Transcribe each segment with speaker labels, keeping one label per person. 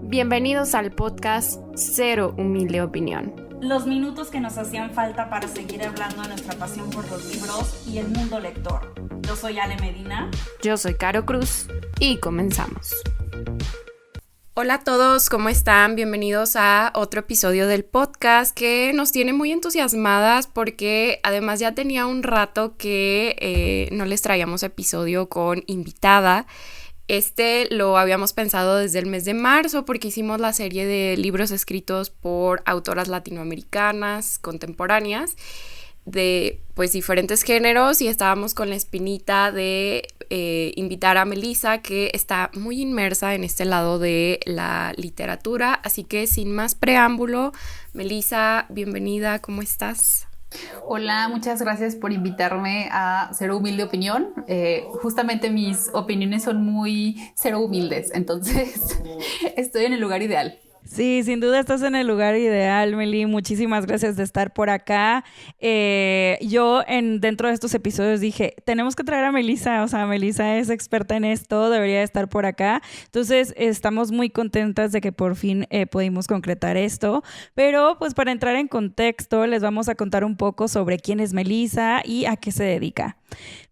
Speaker 1: Bienvenidos al podcast Cero Humilde Opinión.
Speaker 2: Los minutos que nos hacían falta para seguir hablando de nuestra pasión por los libros y el mundo lector. Yo soy Ale Medina.
Speaker 1: Yo soy Caro Cruz y comenzamos. Hola a todos, ¿cómo están? Bienvenidos a otro episodio del podcast que nos tiene muy entusiasmadas porque además ya tenía un rato que no les traíamos episodio con invitada. Lo habíamos pensado desde el mes de marzo porque hicimos la serie de libros escritos por autoras latinoamericanas contemporáneas de pues diferentes géneros y estábamos con la espinita de invitar a Melissa, que está muy inmersa en este lado de la literatura, así que sin más preámbulo, Melissa, bienvenida, ¿cómo estás?
Speaker 3: Hola, muchas gracias por invitarme a Cero Humilde Opinión. Justamente mis opiniones son muy cero humildes, entonces estoy en el lugar ideal.
Speaker 4: Sí, sin duda estás en el lugar ideal, Meli. Muchísimas gracias de estar por acá. Dentro de estos episodios dije, tenemos que traer a Melissa, o sea, Melissa es experta en esto, debería estar por acá. Entonces, estamos muy contentas de que por fin pudimos concretar esto. Pero, pues para entrar en contexto, les vamos a contar un poco sobre quién es Melissa y a qué se dedica.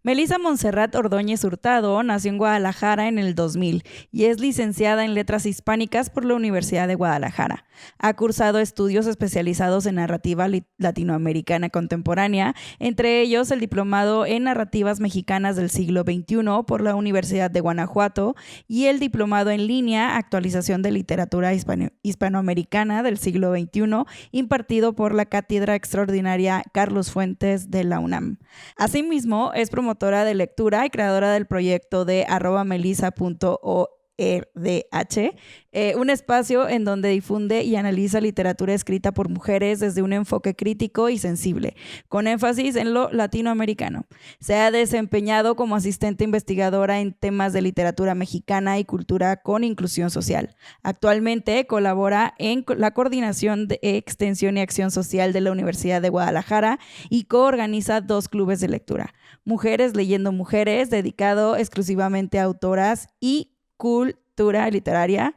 Speaker 4: Melissa Montserrat Ordóñez Hurtado nació en Guadalajara en el 2000 y es licenciada en Letras Hispánicas por la Universidad de Guadalajara. Ha cursado estudios especializados en narrativa latinoamericana contemporánea, entre ellos el diplomado en Narrativas Mexicanas del siglo XXI por la Universidad de Guanajuato y el diplomado en línea Actualización de Literatura Hispanoamericana del siglo XXI, impartido por la Cátedra Extraordinaria Carlos Fuentes de la UNAM. Asimismo, es promotora de lectura y creadora del proyecto de @melissa.ordh, un espacio en donde difunde y analiza literatura escrita por mujeres desde un enfoque crítico y sensible, con énfasis en lo latinoamericano. Se ha desempeñado como asistente investigadora en temas de literatura mexicana y cultura con inclusión social. Actualmente colabora en la Coordinación de Extensión y Acción Social de la Universidad de Guadalajara y coorganiza 2 clubes de lectura: Mujeres Leyendo Mujeres, dedicado exclusivamente a autoras, y Cultura Literaria,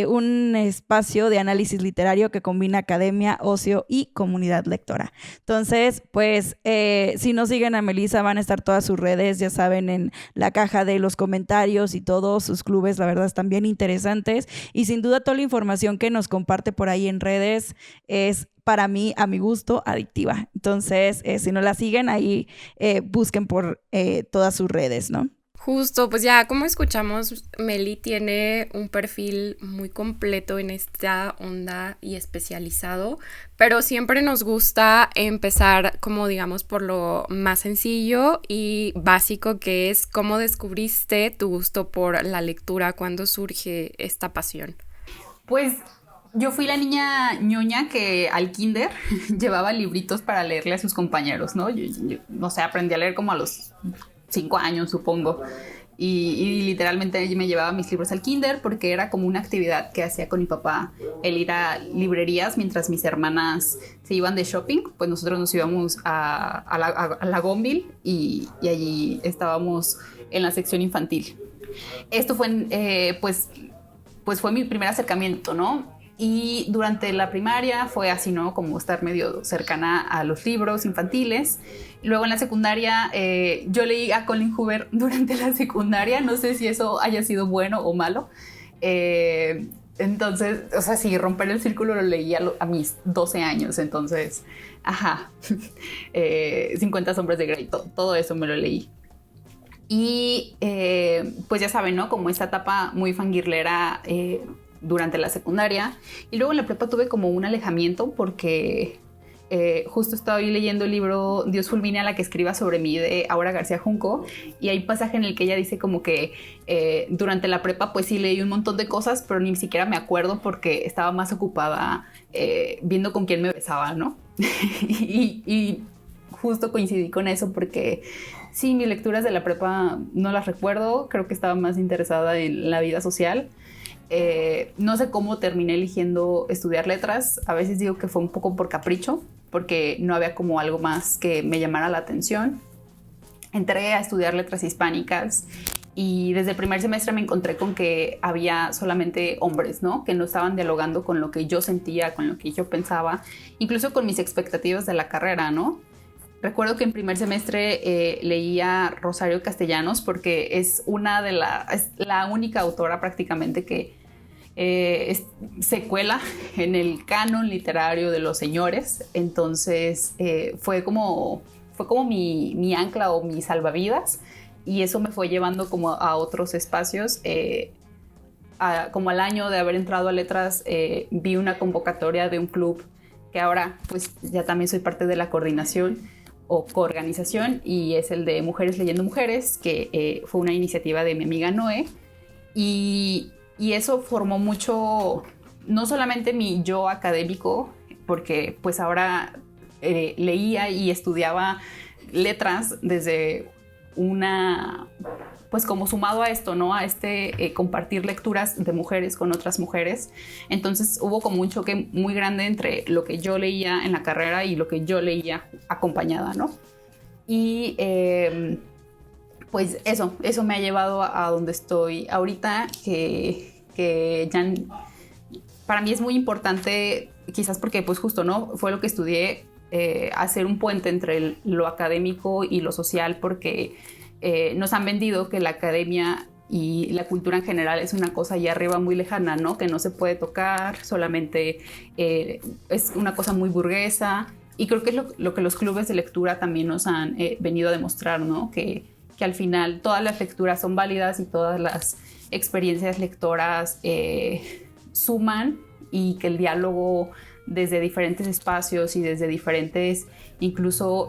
Speaker 4: un espacio de análisis literario que combina academia, ocio y comunidad lectora. Entonces, pues, si no siguen a Melissa, van a estar todas sus redes, ya saben, en la caja de los comentarios, y todos sus clubes, la verdad, están bien interesantes. Y sin duda, toda la información que nos comparte por ahí en redes es, para mí, a mi gusto, adictiva. Entonces, si no la siguen, ahí busquen por todas sus redes, ¿no?
Speaker 1: Justo, pues ya como escuchamos, Meli tiene un perfil muy completo en esta onda y especializado, pero siempre nos gusta empezar como digamos por lo más sencillo y básico, que es cómo descubriste tu gusto por la lectura, cuándo surge esta pasión.
Speaker 3: Pues yo fui la niña ñoña que al kinder llevaba libritos para leerle a sus compañeros, ¿no? Yo no sé, aprendí a leer como a los 5 años, supongo. Y literalmente me llevaba mis libros al kinder porque era como una actividad que hacía con mi papá, el ir a librerías mientras mis hermanas se iban de shopping. Pues nosotros nos íbamos a la Gonville y allí estábamos en la sección infantil. Esto fue, pues fue mi primer acercamiento, ¿no? Y durante la primaria fue así, ¿no? Como estar medio cercana a los libros infantiles. Luego en la secundaria, yo leí a Colin Hoover durante la secundaria. No sé si eso haya sido bueno o malo. Entonces, o sea, sí, Romper el Círculo lo leí a mis 12 años. Entonces, 50 Sombras de Grey, todo eso me lo leí. Y pues ya saben, ¿no? Como esta etapa muy fangirlera durante la secundaria. Y luego en la prepa tuve como un alejamiento porque justo estaba yo leyendo el libro Dios fulmine a la que escriba sobre mí, de Aura García Junco, y hay un pasaje en el que ella dice como que durante la prepa pues sí leí un montón de cosas, pero ni siquiera me acuerdo porque estaba más ocupada viendo con quién me besaba, ¿no? y justo coincidí con eso porque sí, mis lecturas de la prepa no las recuerdo, creo que estaba más interesada en la vida social. No sé cómo terminé eligiendo estudiar letras. A veces digo que fue un poco por capricho, porque no había como algo más que me llamara la atención. Entré a estudiar letras hispánicas Y desde el primer semestre me encontré con que había solamente hombres, ¿no? Que no estaban dialogando con lo que yo sentía, con lo que yo pensaba, incluso con mis expectativas de la carrera, ¿no? Recuerdo que en primer semestre leía Rosario Castellanos porque es la única autora prácticamente que se cuela en el canon literario de los señores. Entonces fue como mi ancla o mi salvavidas, y eso me fue llevando como a otros espacios. Como al año de haber entrado a letras, vi una convocatoria de un club que ahora pues ya también soy parte de la coordinación o coorganización, y es el de Mujeres Leyendo Mujeres, que fue una iniciativa de mi amiga Noé, y eso formó mucho, no solamente mi yo académico, porque pues ahora leía y estudiaba letras desde pues como sumado a esto, ¿no? A compartir lecturas de mujeres con otras mujeres. Entonces hubo como un choque muy grande entre lo que yo leía en la carrera y lo que yo leía acompañada, ¿no? Y pues eso me ha llevado a donde estoy ahorita, que ya para mí es muy importante, quizás porque pues justo, ¿no? Fue lo que estudié, hacer un puente entre lo académico y lo social, porque nos han vendido que la academia y la cultura en general es una cosa allá arriba muy lejana, ¿no? Que no se puede tocar, solamente es una cosa muy burguesa, y creo que es lo que los clubes de lectura también nos han venido a demostrar, ¿no? Que al final todas las lecturas son válidas y todas las experiencias lectoras suman, y que el diálogo desde diferentes espacios y desde diferentes, incluso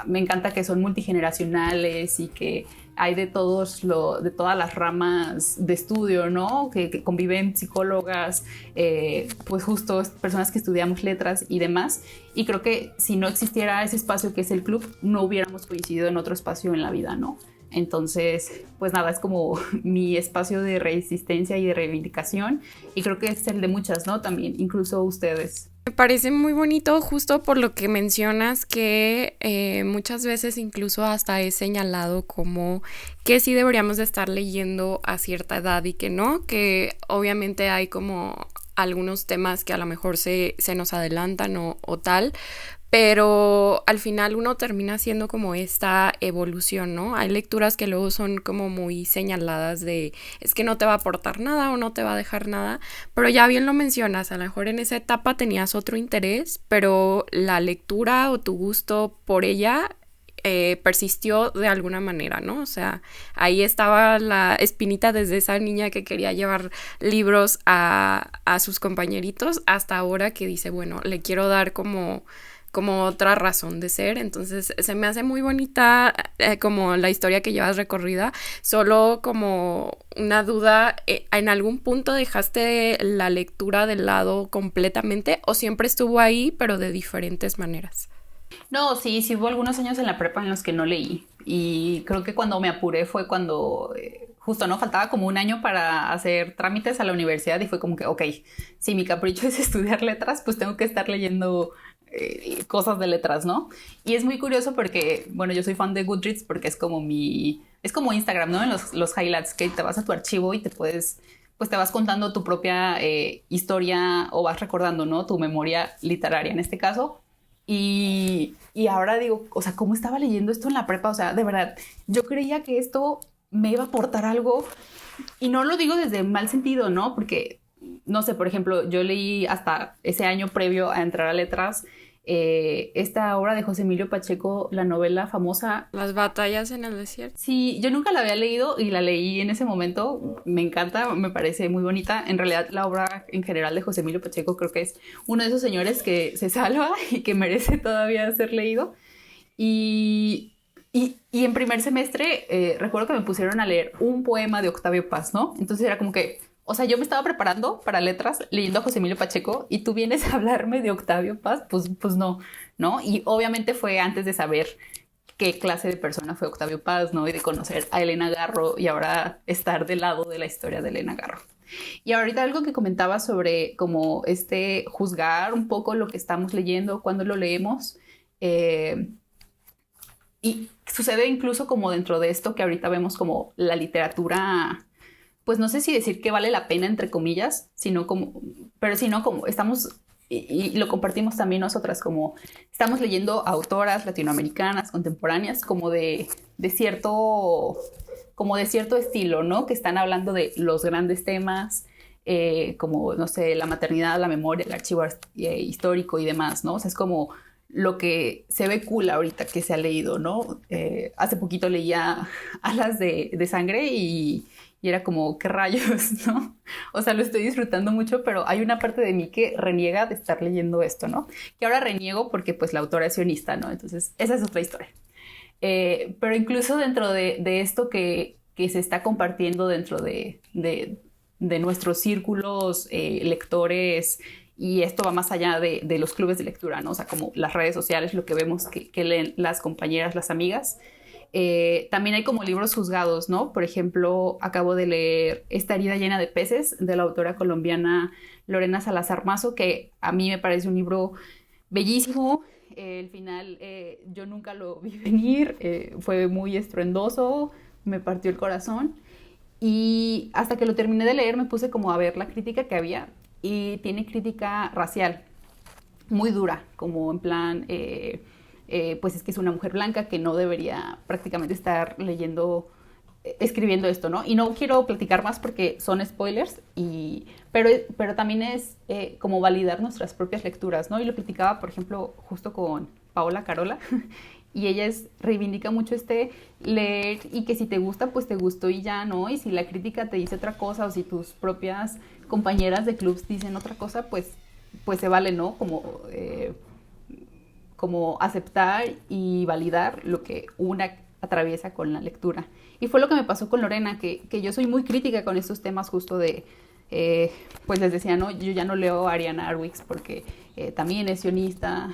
Speaker 3: me encanta que son multigeneracionales y que hay de todas las ramas de estudio, ¿no? Que conviven psicólogas, pues justo personas que estudiamos letras y demás. Y creo que si no existiera ese espacio que es el club, no hubiéramos coincidido en otro espacio en la vida, ¿no? Entonces, pues nada, es como mi espacio de resistencia y de reivindicación, y creo que es el de muchas, ¿no? También, incluso ustedes.
Speaker 1: Me parece muy bonito justo por lo que mencionas, que muchas veces incluso hasta he señalado como que sí deberíamos de estar leyendo a cierta edad y que no, que obviamente hay como algunos temas que a lo mejor se nos adelantan o tal, pero al final uno termina haciendo como esta evolución, ¿no? Hay lecturas que luego son como muy señaladas de es que no te va a aportar nada o no te va a dejar nada, pero ya bien lo mencionas, a lo mejor en esa etapa tenías otro interés, pero la lectura o tu gusto por ella persistió de alguna manera, ¿no? O sea, ahí estaba la espinita desde esa niña que quería llevar libros a sus compañeritos hasta ahora que dice, bueno, le quiero dar como otra razón de ser. Entonces se me hace muy bonita como la historia que llevas recorrida. Solo como una duda, ¿en algún punto dejaste la lectura de lado completamente o siempre estuvo ahí pero de diferentes maneras?
Speaker 3: No, sí hubo algunos años en la prepa en los que no leí, y creo que cuando me apuré fue cuando justo, ¿no? Faltaba como un año para hacer trámites a la universidad, y fue como que, ok, si mi capricho es estudiar letras, pues tengo que estar leyendo cosas de letras, ¿no? Y es muy curioso porque, bueno, yo soy fan de Goodreads porque es como Instagram, ¿no? En los highlights, que te vas a tu archivo y pues te vas contando tu propia historia, o vas recordando, ¿no? Tu memoria literaria en este caso. Y ahora digo, o sea, ¿cómo estaba leyendo esto en la prepa? O sea, de verdad, yo creía que esto me iba a aportar algo, y no lo digo desde mal sentido, ¿no? Porque, no sé, por ejemplo, yo leí hasta ese año previo a entrar a letras esta obra de José Emilio Pacheco, la novela famosa
Speaker 1: Las batallas en el desierto.
Speaker 3: Sí, yo nunca la había leído y la leí en ese momento. Me encanta, me parece muy bonita. En realidad, la obra en general de José Emilio Pacheco creo que es uno de esos señores que se salva y que merece todavía ser leído. Y en primer semestre recuerdo que me pusieron a leer un poema de Octavio Paz, ¿no? Entonces era como que, o sea, yo me estaba preparando para letras leyendo a José Emilio Pacheco, y tú vienes a hablarme de Octavio Paz, pues no, ¿no? Y obviamente fue antes de saber qué clase de persona fue Octavio Paz, ¿no? Y de conocer a Elena Garro, y ahora estar del lado de la historia de Elena Garro. Y ahorita algo que comentaba sobre como juzgar un poco lo que estamos leyendo, cuando lo leemos, y sucede incluso como dentro de esto que ahorita vemos como la literatura, pues no sé si decir que vale la pena entre comillas, sino como, pero sino como estamos, y lo compartimos también nosotras, como estamos leyendo autoras latinoamericanas contemporáneas como de cierto, como de cierto estilo, ¿no? Que están hablando de los grandes temas, como, no sé, la maternidad, la memoria, el archivo histórico y demás, ¿no? O sea, es como lo que se ve cool ahorita que se ha leído, ¿no? Hace poquito leía Alas de Sangre y era como, ¿qué rayos, no? O sea, lo estoy disfrutando mucho, pero hay una parte de mí que reniega de estar leyendo esto, ¿no? Que ahora reniego porque, pues, la autora es sionista, ¿no? Entonces, esa es otra historia. Pero incluso dentro de esto que se está compartiendo dentro de nuestros círculos lectores, y esto va más allá de los clubes de lectura, ¿no? O sea, como las redes sociales, lo que vemos que leen las compañeras, las amigas. También hay como libros juzgados, ¿no? Por ejemplo, acabo de leer Esta herida llena de peces, de la autora colombiana Lorena Salazar Mazo, que a mí me parece un libro bellísimo. El final yo nunca lo vi venir, fue muy estruendoso, me partió el corazón. Y hasta que lo terminé de leer me puse como a ver la crítica que había, y tiene crítica racial muy dura, como en plan, pues es que es una mujer blanca que no debería prácticamente estar escribiendo esto, ¿no? Y no quiero platicar más porque son spoilers, pero también es como validar nuestras propias lecturas, ¿no? Y lo platicaba, por ejemplo, justo con Paola Carola, y ella reivindica mucho leer, y que si te gusta, pues te gustó y ya, ¿no? Y si la crítica te dice otra cosa, o si tus propias compañeras de clubs dicen otra cosa, pues se vale, ¿no? Como aceptar y validar lo que una atraviesa con la lectura. Y fue lo que me pasó con Lorena, que yo soy muy crítica con estos temas justo de, pues les decía, ¿no? Yo ya no leo a Ariana Arwix porque también es sionista,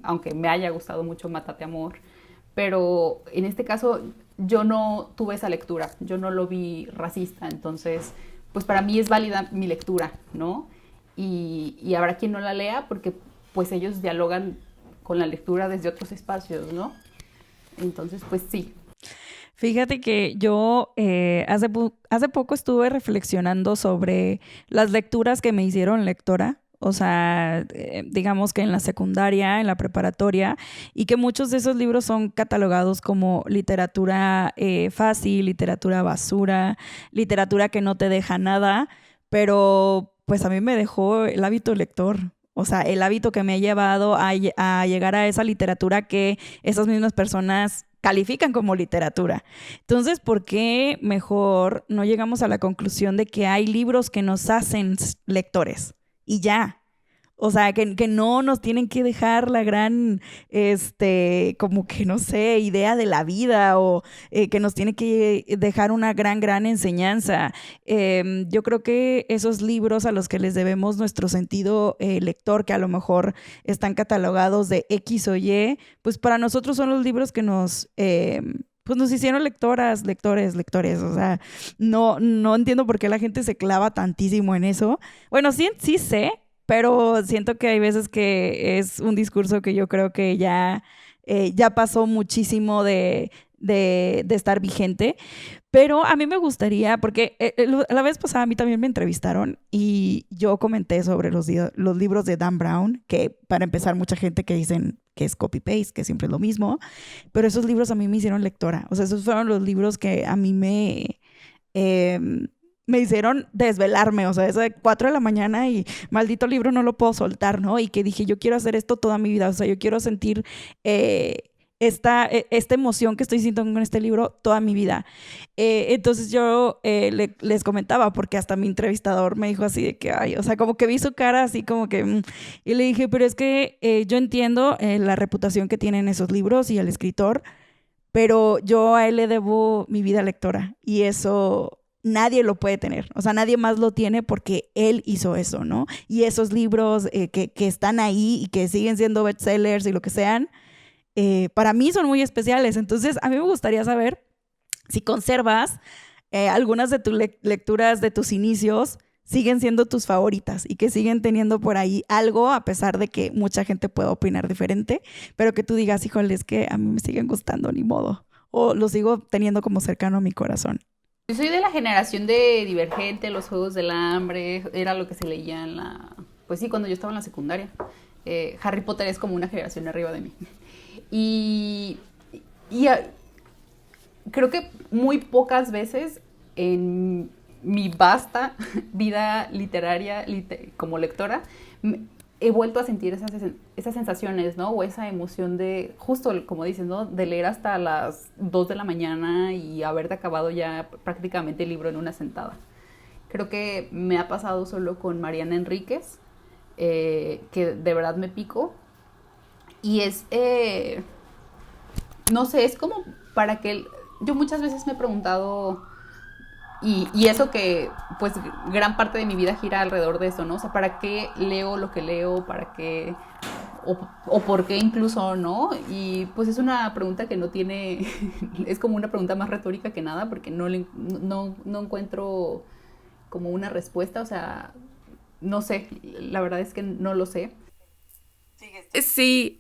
Speaker 3: aunque me haya gustado mucho Mátate Amor, pero en este caso yo no tuve esa lectura, yo no lo vi racista, entonces pues para mí es válida mi lectura, ¿no? Y habrá quien no la lea porque pues ellos dialogan con la lectura desde otros espacios, ¿no? Entonces pues sí.
Speaker 4: Fíjate que yo hace poco estuve reflexionando sobre las lecturas que me hicieron lectora. O sea, digamos que en la secundaria, en la preparatoria, y que muchos de esos libros son catalogados como literatura fácil, literatura basura, literatura que no te deja nada, pero pues a mí me dejó el hábito lector. O sea, el hábito que me ha llevado a llegar a esa literatura que esas mismas personas califican como literatura. Entonces, ¿por qué mejor no llegamos a la conclusión de que hay libros que nos hacen lectores? Y ya. O sea, que no nos tienen que dejar la gran, como que no sé, idea de la vida, o que nos tiene que dejar una gran enseñanza. Yo creo que esos libros a los que les debemos nuestro sentido lector, que a lo mejor están catalogados de X o Y, pues para nosotros son los libros que pues nos hicieron lectores. O sea, no entiendo por qué la gente se clava tantísimo en eso. Bueno, sí sé, pero siento que hay veces que es un discurso que yo creo que ya pasó muchísimo de estar vigente. Pero a mí me gustaría, porque la vez pasada a mí también me entrevistaron y yo comenté sobre los libros de Dan Brown, que para empezar mucha gente que dicen que es copy-paste, que siempre es lo mismo, pero esos libros a mí me hicieron lectora. O sea, esos fueron los libros que a mí me hicieron desvelarme, o sea, eso de 4 de la mañana y maldito libro no lo puedo soltar, ¿no? Y que dije, yo quiero hacer esto toda mi vida, o sea, yo quiero sentir esta emoción que estoy sintiendo con este libro toda mi vida. Entonces yo les comentaba, porque hasta mi entrevistador me dijo así de que, ay, o sea, como que vi su cara así como que, y le dije, pero es que yo entiendo la reputación que tienen esos libros y el escritor, pero yo a él le debo mi vida lectora, y eso nadie lo puede tener, o sea, nadie más lo tiene porque él hizo eso, ¿no? Y esos libros que están ahí y que siguen siendo bestsellers y lo que sean, para mí son muy especiales. Entonces, a mí me gustaría saber si conservas algunas de tus lecturas de tus inicios, siguen siendo tus favoritas y que siguen teniendo por ahí algo, a pesar de que mucha gente pueda opinar diferente, pero que tú digas, híjole, es que a mí me siguen gustando, ni modo, o lo sigo teniendo como cercano a mi corazón.
Speaker 3: Yo soy de la generación de Divergente, Los Juegos del Hambre, era lo que se leía en la... Pues sí, cuando yo estaba en la secundaria. Harry Potter es como una generación arriba de mí. Y creo que muy pocas veces en mi vasta vida literaria como lectora he vuelto a sentir esas sensaciones, ¿no? O esa emoción de, justo como dices, ¿no? De leer hasta las 2 de la mañana y haberte acabado ya prácticamente el libro en una sentada. Creo que me ha pasado solo con Mariana Enríquez, que de verdad me pico. Y es, no sé, es como para que... Yo muchas veces me he preguntado... Y eso que, pues, gran parte de mi vida gira alrededor de eso, ¿no? O sea, ¿para qué leo lo que leo? ¿Para qué? O por qué incluso, ¿no? Y pues es una pregunta que no tiene... Es como una pregunta más retórica que nada, porque no encuentro como una respuesta. O sea, no sé, la verdad es que no lo sé.
Speaker 1: Sí,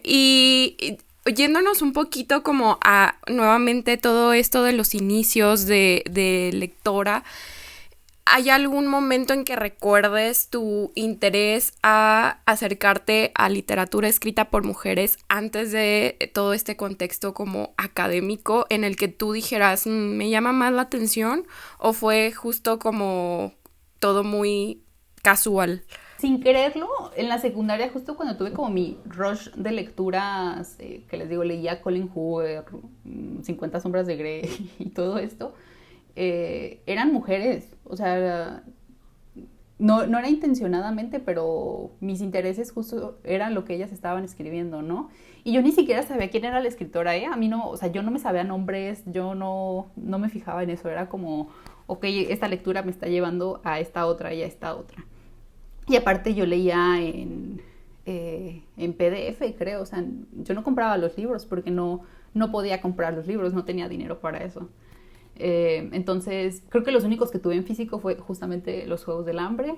Speaker 1: y yéndonos un poquito como a nuevamente todo esto de los inicios de lectora, ¿hay algún momento en que recuerdes tu interés a acercarte a literatura escrita por mujeres antes de todo este contexto como académico en el que tú dijeras, me llama más la atención, o fue justo como todo muy casual?
Speaker 3: Sin quererlo, en la secundaria, justo cuando tuve como mi rush de lecturas, que les digo, leía Colin Hoover, 50 sombras de Grey y todo esto, eran mujeres. O sea, no era intencionadamente, pero mis intereses justo eran lo que ellas estaban escribiendo, ¿no? Y yo ni siquiera sabía quién era la escritora, ¿eh? A mí no, o sea, yo no me sabía nombres, yo no me fijaba en eso, era como, ok, esta lectura me está llevando a esta otra y a esta otra. Y aparte yo leía en PDF, creo. O sea, yo no compraba los libros porque no podía comprar los libros, no tenía dinero para eso. Entonces, creo que los únicos que tuve en físico fue justamente Los Juegos del Hambre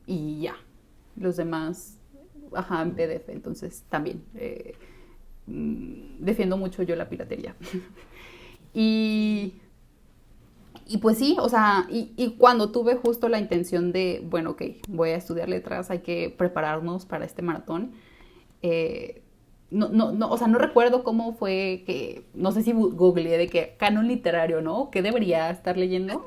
Speaker 3: y ya. Los demás, en PDF. Entonces, también defiendo mucho yo la piratería. Y pues sí, o sea, y cuando tuve justo la intención de, bueno, ok, voy a estudiar letras, hay que prepararnos para este maratón, o sea, no recuerdo cómo fue que, no sé si googleé de que canon literario, ¿no? ¿Qué debería estar leyendo?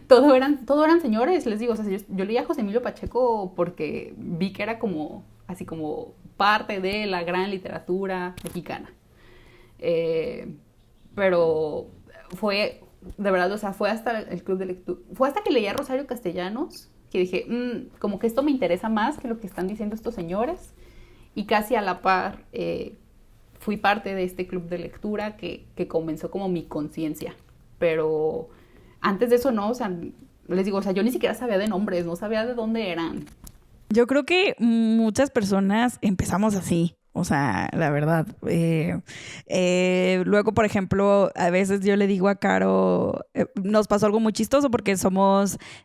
Speaker 3: Todo eran señores, les digo, o sea, yo leía a José Emilio Pacheco porque vi que era como, así como parte de la gran literatura mexicana. Pero fue... De verdad, o sea, fue hasta el club de lectura, fue hasta que leía Rosario Castellanos que dije, como que esto me interesa más que lo que están diciendo estos señores, y casi a la par fui parte de este club de lectura que comenzó como mi conciencia, pero antes de eso no, o sea, les digo, o sea, yo ni siquiera sabía de nombres, no sabía de dónde eran.
Speaker 4: Yo creo que muchas personas empezamos así. O sea, la verdad. Luego, por ejemplo, a veces yo le digo a Caro, nos pasó algo muy chistoso porque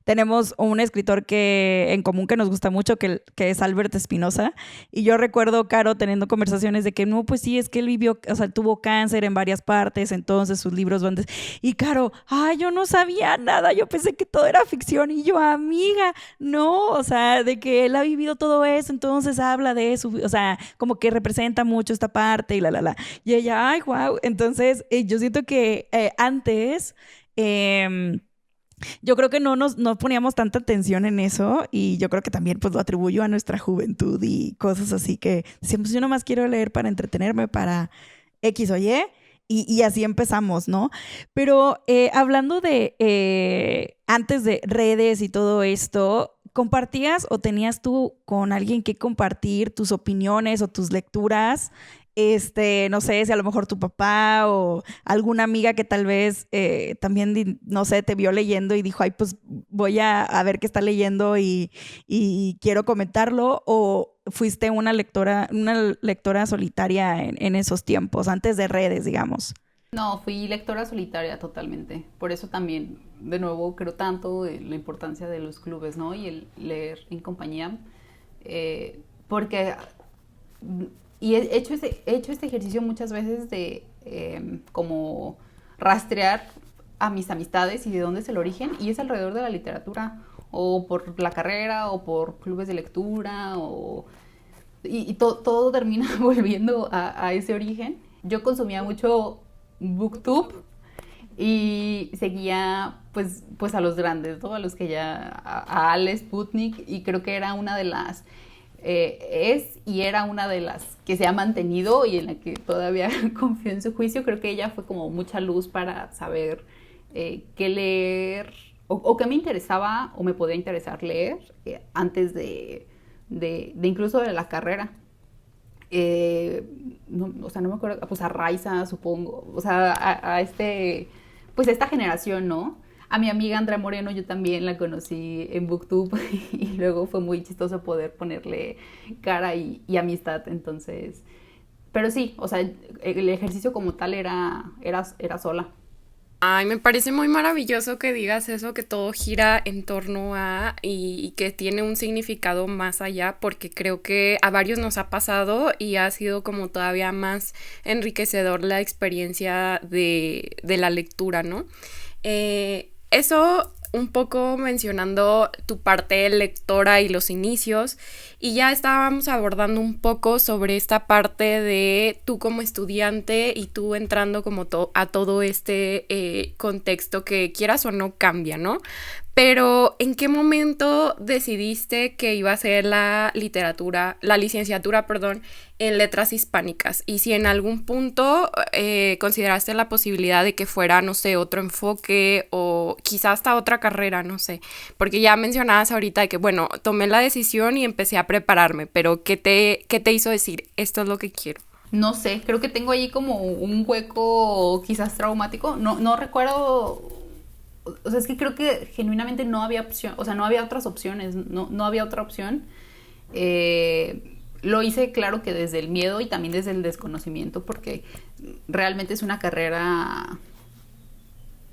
Speaker 4: tenemos un escritor en común que nos gusta mucho, que es Albert Espinosa. Y yo recuerdo, Caro, teniendo conversaciones de que no, pues sí, es que él vivió, o sea, tuvo cáncer en varias partes, entonces sus libros van... Y Caro, yo no sabía nada, yo pensé que todo era ficción. Y yo, amiga, no, o sea, de que él ha vivido todo eso, entonces habla de eso, o sea, como que representa mucho esta parte y Y ella, ay, wow. Entonces, yo siento que antes... yo creo que no poníamos tanta atención en eso, y yo creo que también pues lo atribuyo a nuestra juventud y cosas así que decíamos, yo nomás quiero leer para entretenerme, para X o Y, y así empezamos, ¿no? Pero hablando de antes de redes y todo esto, ¿compartías o tenías tú con alguien que compartir tus opiniones o tus lecturas? No sé si a lo mejor tu papá o alguna amiga que tal vez también, no sé, te vio leyendo y dijo, ay, pues voy a ver qué está leyendo y quiero comentarlo, o fuiste una lectora solitaria en esos tiempos, antes de redes, digamos.
Speaker 3: No, fui lectora solitaria totalmente. Por eso también, de nuevo, creo tanto en la importancia de los clubes, ¿no? Y el leer en compañía. Porque... Y he hecho este ejercicio muchas veces de como rastrear a mis amistades y de dónde es el origen. Y es alrededor de la literatura. O por la carrera, o por clubes de lectura, y todo termina volviendo a ese origen. Yo consumía mucho BookTube y seguía pues a los grandes, ¿no? A los que a Ale Sputnik, y creo que era una de las era una de las que se ha mantenido y en la que todavía confío en su juicio. Creo que ella fue como mucha luz para saber qué leer o qué me interesaba o me podía interesar leer antes de incluso de la carrera. No me acuerdo, pues a Raiza, supongo, o sea, a pues a esta generación, ¿no? A mi amiga Andrea Moreno yo también la conocí en BookTube y luego fue muy chistoso poder ponerle cara y amistad, entonces, pero sí, o sea, el ejercicio como tal era sola.
Speaker 1: Ay, me parece muy maravilloso que digas eso, que todo gira en torno a y que tiene un significado más allá, porque creo que a varios nos ha pasado y ha sido como todavía más enriquecedor la experiencia de la lectura, ¿no? Eso un poco mencionando tu parte lectora y los inicios, y ya estábamos abordando un poco sobre esta parte de tú como estudiante y tú entrando como a todo este contexto que quieras o no cambia, ¿no? Pero ¿en qué momento decidiste que iba a ser la licenciatura, en letras hispánicas? Y si en algún punto consideraste la posibilidad de que fuera, no sé, otro enfoque o quizás hasta otra carrera, no sé. Porque ya mencionabas ahorita de que, bueno, tomé la decisión y empecé a prepararme, pero ¿qué te hizo decir, esto es lo que quiero?
Speaker 3: No sé, creo que tengo ahí como un hueco quizás traumático. No recuerdo... O sea, es que creo que genuinamente no había opción, o sea, no había otras opciones, no había otra opción. Lo hice, claro, que desde el miedo y también desde el desconocimiento, porque realmente es una carrera...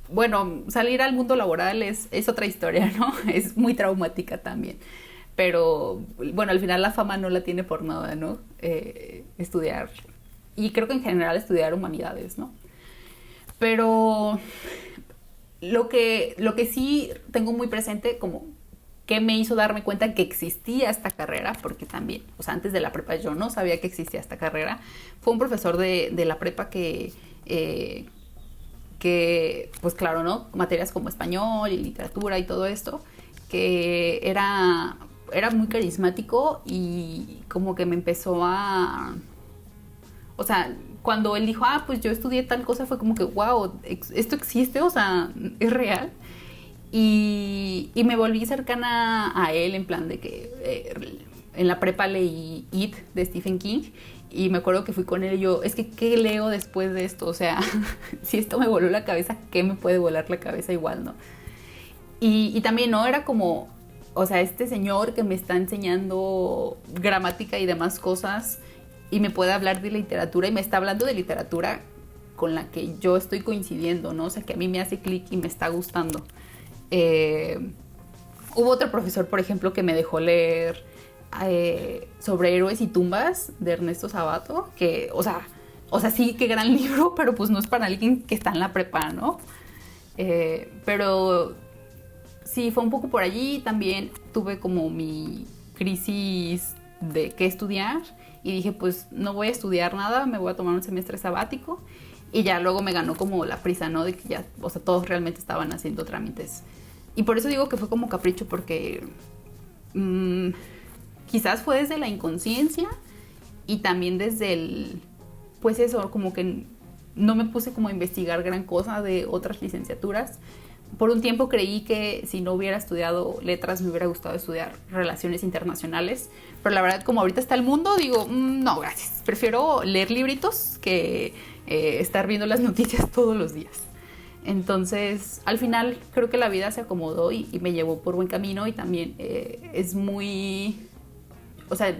Speaker 3: Bueno, salir al mundo laboral es otra historia, ¿no? Es muy traumática también. Pero, bueno, al final la fama no la tiene por nada, ¿no? Estudiar, y creo que en general estudiar humanidades, ¿no? Pero... Lo que sí tengo muy presente, como que me hizo darme cuenta que existía esta carrera, porque también, o sea, antes de la prepa yo no sabía que existía esta carrera, fue un profesor de la prepa que, pues claro, ¿no? Materias como español y literatura y todo esto, que era muy carismático y como que me empezó a... O sea, cuando él dijo, pues yo estudié tal cosa, fue como que, wow, esto existe, o sea, es real. Y me volví cercana a él, en plan de que en la prepa leí It de Stephen King, y me acuerdo que fui con él y yo, es que ¿qué leo después de esto? O sea, si esto me voló la cabeza, ¿qué me puede volar la cabeza igual, no? Y también, ¿no? Era como, o sea, este señor que me está enseñando gramática y demás cosas, y me puede hablar de literatura, y me está hablando de literatura con la que yo estoy coincidiendo, ¿no? O sea, que a mí me hace clic y me está gustando. Hubo otro profesor, por ejemplo, que me dejó leer sobre héroes y tumbas de Ernesto Sabato, que, o sea, sí, qué gran libro, pero pues no es para alguien que está en la prepa, ¿no? Pero sí, fue un poco por allí. También tuve como mi crisis de qué estudiar, y dije, pues no voy a estudiar nada, me voy a tomar un semestre sabático, y ya luego me ganó como la prisa, ¿no? De que ya, o sea, todos realmente estaban haciendo trámites. Y por eso digo que fue como capricho, porque quizás fue desde la inconsciencia y también desde el, pues eso, como que no me puse como a investigar gran cosa de otras licenciaturas. Por un tiempo creí que si no hubiera estudiado letras me hubiera gustado estudiar relaciones internacionales, pero la verdad, como ahorita está el mundo, digo, no, gracias. Prefiero leer libritos que estar viendo las noticias todos los días. Entonces, al final creo que la vida se acomodó y me llevó por buen camino, y también es muy... O sea,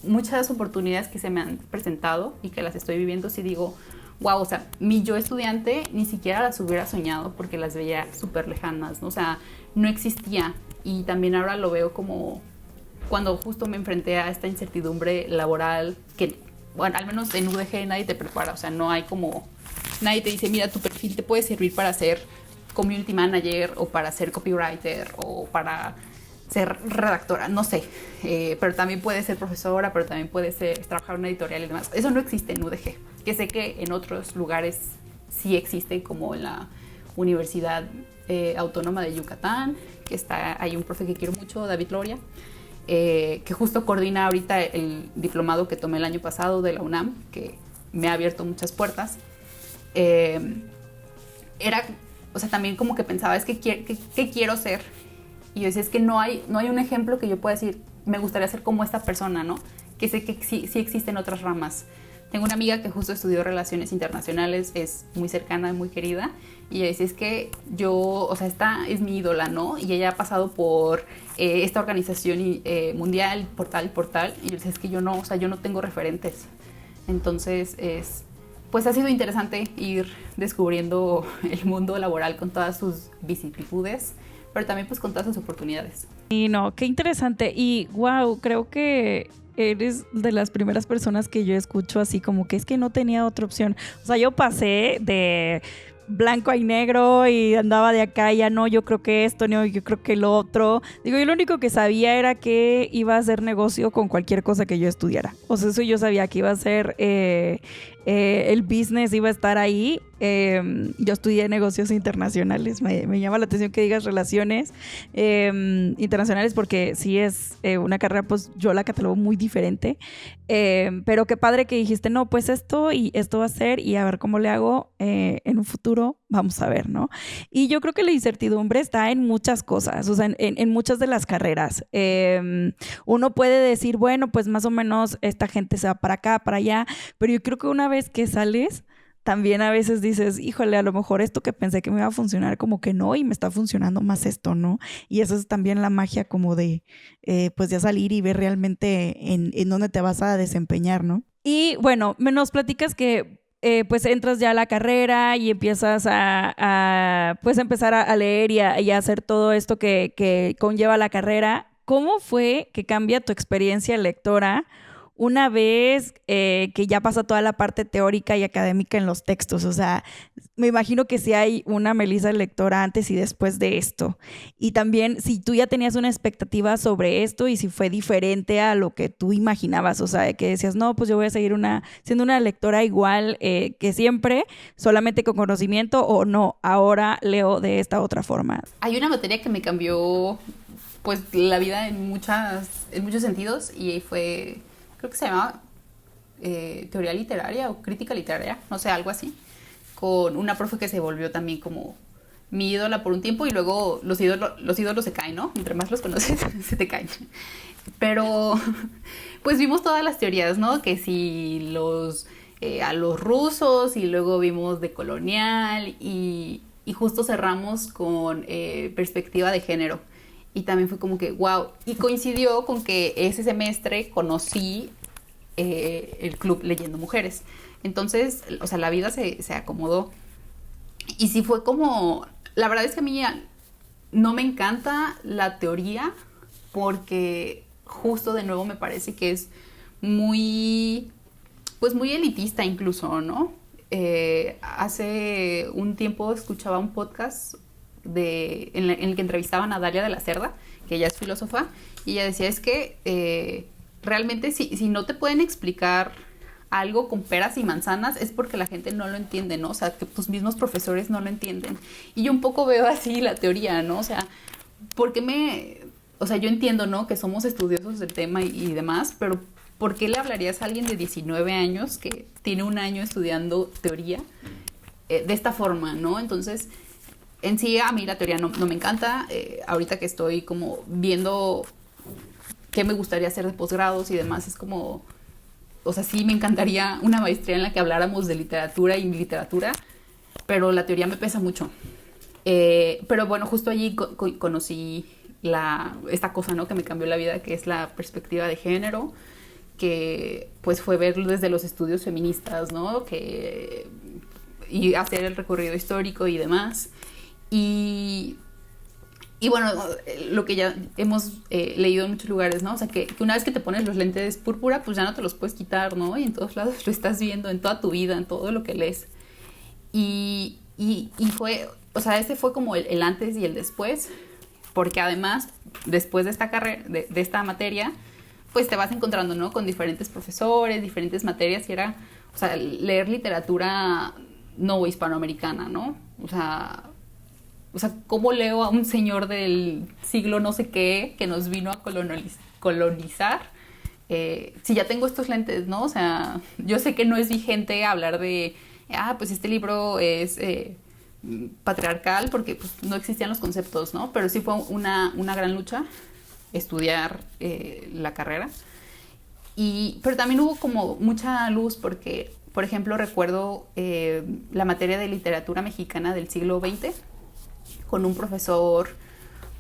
Speaker 3: muchas oportunidades que se me han presentado y que las estoy viviendo, sí digo, wow, o sea, mi yo estudiante ni siquiera las hubiera soñado porque las veía súper lejanas, ¿no? O sea, no existía. Y también ahora lo veo como cuando justo me enfrenté a esta incertidumbre laboral que, bueno, al menos en UDG nadie te prepara, o sea, no hay como, nadie te dice, mira, tu perfil te puede servir para ser community manager o para ser copywriter o para ser redactora, no sé, pero también puede ser profesora, pero también puede ser trabajar en una editorial y demás. Eso no existe en UDG, que sé que en otros lugares sí existe, como en la Universidad Autónoma de Yucatán, que hay un profe que quiero mucho, David Loria, que justo coordina ahorita el diplomado que tomé el año pasado de la UNAM, que me ha abierto muchas puertas. Era, o sea, también como que pensaba, es que ¿qué quiero ser? Y yo decía, es que no hay un ejemplo que yo pueda decir, me gustaría ser como esta persona, ¿no? Que sé que sí existen otras ramas. Tengo una amiga que justo estudió Relaciones Internacionales, es muy cercana y muy querida, y ella dice, es que yo, o sea, esta es mi ídola, ¿no? Y ella ha pasado por esta organización mundial, por tal, y yo decía, es que yo no, o sea, yo no tengo referentes. Entonces, pues ha sido interesante ir descubriendo el mundo laboral con todas sus vicisitudes, pero también pues con todas sus oportunidades.
Speaker 4: Y no, qué interesante. Y wow, creo que eres de las primeras personas que yo escucho así como que es que no tenía otra opción. O sea, yo pasé de blanco y negro y andaba de acá y ya no, yo creo que esto, no, yo creo que lo otro. Digo, yo lo único que sabía era que iba a hacer negocio con cualquier cosa que yo estudiara. O sea, eso yo sabía que iba a ser el business, iba a estar ahí. Yo estudié negocios internacionales, me llama la atención que digas relaciones internacionales porque sí es una carrera, pues yo la catalogo muy diferente, pero qué padre que dijiste, no, pues esto y esto va a ser y a ver cómo le hago en un futuro, vamos a ver, ¿no? Y yo creo que la incertidumbre está en muchas cosas, o sea, en muchas de las carreras. Uno puede decir, bueno, pues más o menos esta gente se va para acá, para allá, pero yo creo que una vez que sales, también a veces dices, híjole, a lo mejor esto que pensé que me iba a funcionar como que no, y me está funcionando más esto, ¿no? Y eso es también la magia como de, pues ya salir y ver realmente en dónde te vas a desempeñar, ¿no? Y bueno, nos platicas que pues entras ya a la carrera y empiezas pues empezar a leer y a hacer todo esto que conlleva la carrera. ¿Cómo fue que cambia tu experiencia lectora una vez que ya pasa toda la parte teórica y académica en los textos? O sea, me imagino que sí hay una Melissa lectora antes y después de esto. Y también si tú ya tenías una expectativa sobre esto y si fue diferente a lo que tú imaginabas. O sea, que decías, no, pues yo voy a seguir siendo una lectora igual que siempre, solamente con conocimiento, o no, ahora leo de esta otra forma.
Speaker 3: Hay una materia que me cambió pues la vida en muchos sentidos y fue, creo que se llamaba teoría literaria o crítica literaria, no sé, algo así, con una profe que se volvió también como mi ídola por un tiempo y luego los ídolos se caen, ¿no? Entre más los conoces, se te caen. Pero pues vimos todas las teorías, ¿no? Que si a los rusos y luego vimos de colonial y justo cerramos con perspectiva de género. Y también fue como que, wow. Y coincidió con que ese semestre conocí el club Leyendo Mujeres. Entonces, o sea, la vida se acomodó. Y sí fue como... La verdad es que a mí no me encanta la teoría porque justo de nuevo me parece que es muy elitista incluso, ¿no? Hace un tiempo escuchaba un podcast en el que entrevistaban a Dalia de la Cerda, que ella es filósofa, y ella decía, es que realmente si no te pueden explicar algo con peras y manzanas es porque la gente no lo entiende, ¿no? O sea, que tus mismos profesores no lo entienden. Y yo un poco veo así la teoría, ¿no? O sea, o sea, yo entiendo, ¿no? Que somos estudiosos del tema y demás, pero ¿por qué le hablarías a alguien de 19 años que tiene un año estudiando teoría de esta forma, ¿no? Entonces, en sí, a mí la teoría no me encanta. Ahorita que estoy como viendo qué me gustaría hacer de posgrados y demás, es como... O sea, sí me encantaría una maestría en la que habláramos de literatura y literatura, pero la teoría me pesa mucho. Pero bueno, justo allí conocí esta cosa, ¿no? Que me cambió la vida, que es la perspectiva de género, que pues fue ver desde los estudios feministas, ¿no? Que y hacer el recorrido histórico y demás. Y bueno, lo que ya hemos leído en muchos lugares, ¿no? O sea, que una vez que te pones los lentes púrpura, pues ya no te los puedes quitar, ¿no? Y en todos lados lo estás viendo, en toda tu vida, en todo lo que lees. Y fue, o sea, ese fue como el antes y el después, porque además, después de esta carrera, de esta materia, pues te vas encontrando, ¿no? Con diferentes profesores, diferentes materias, y era, o sea, leer literatura no hispanoamericana, ¿no? O sea, ¿cómo leo a un señor del siglo no sé qué que nos vino a colonizar? Si ya tengo estos lentes, ¿no? O sea, yo sé que no es vigente hablar de, pues este libro es patriarcal, porque pues, no existían los conceptos, ¿no? Pero sí fue una gran lucha estudiar la carrera. Pero también hubo como mucha luz porque, por ejemplo, recuerdo la materia de literatura mexicana del siglo XX, con un profesor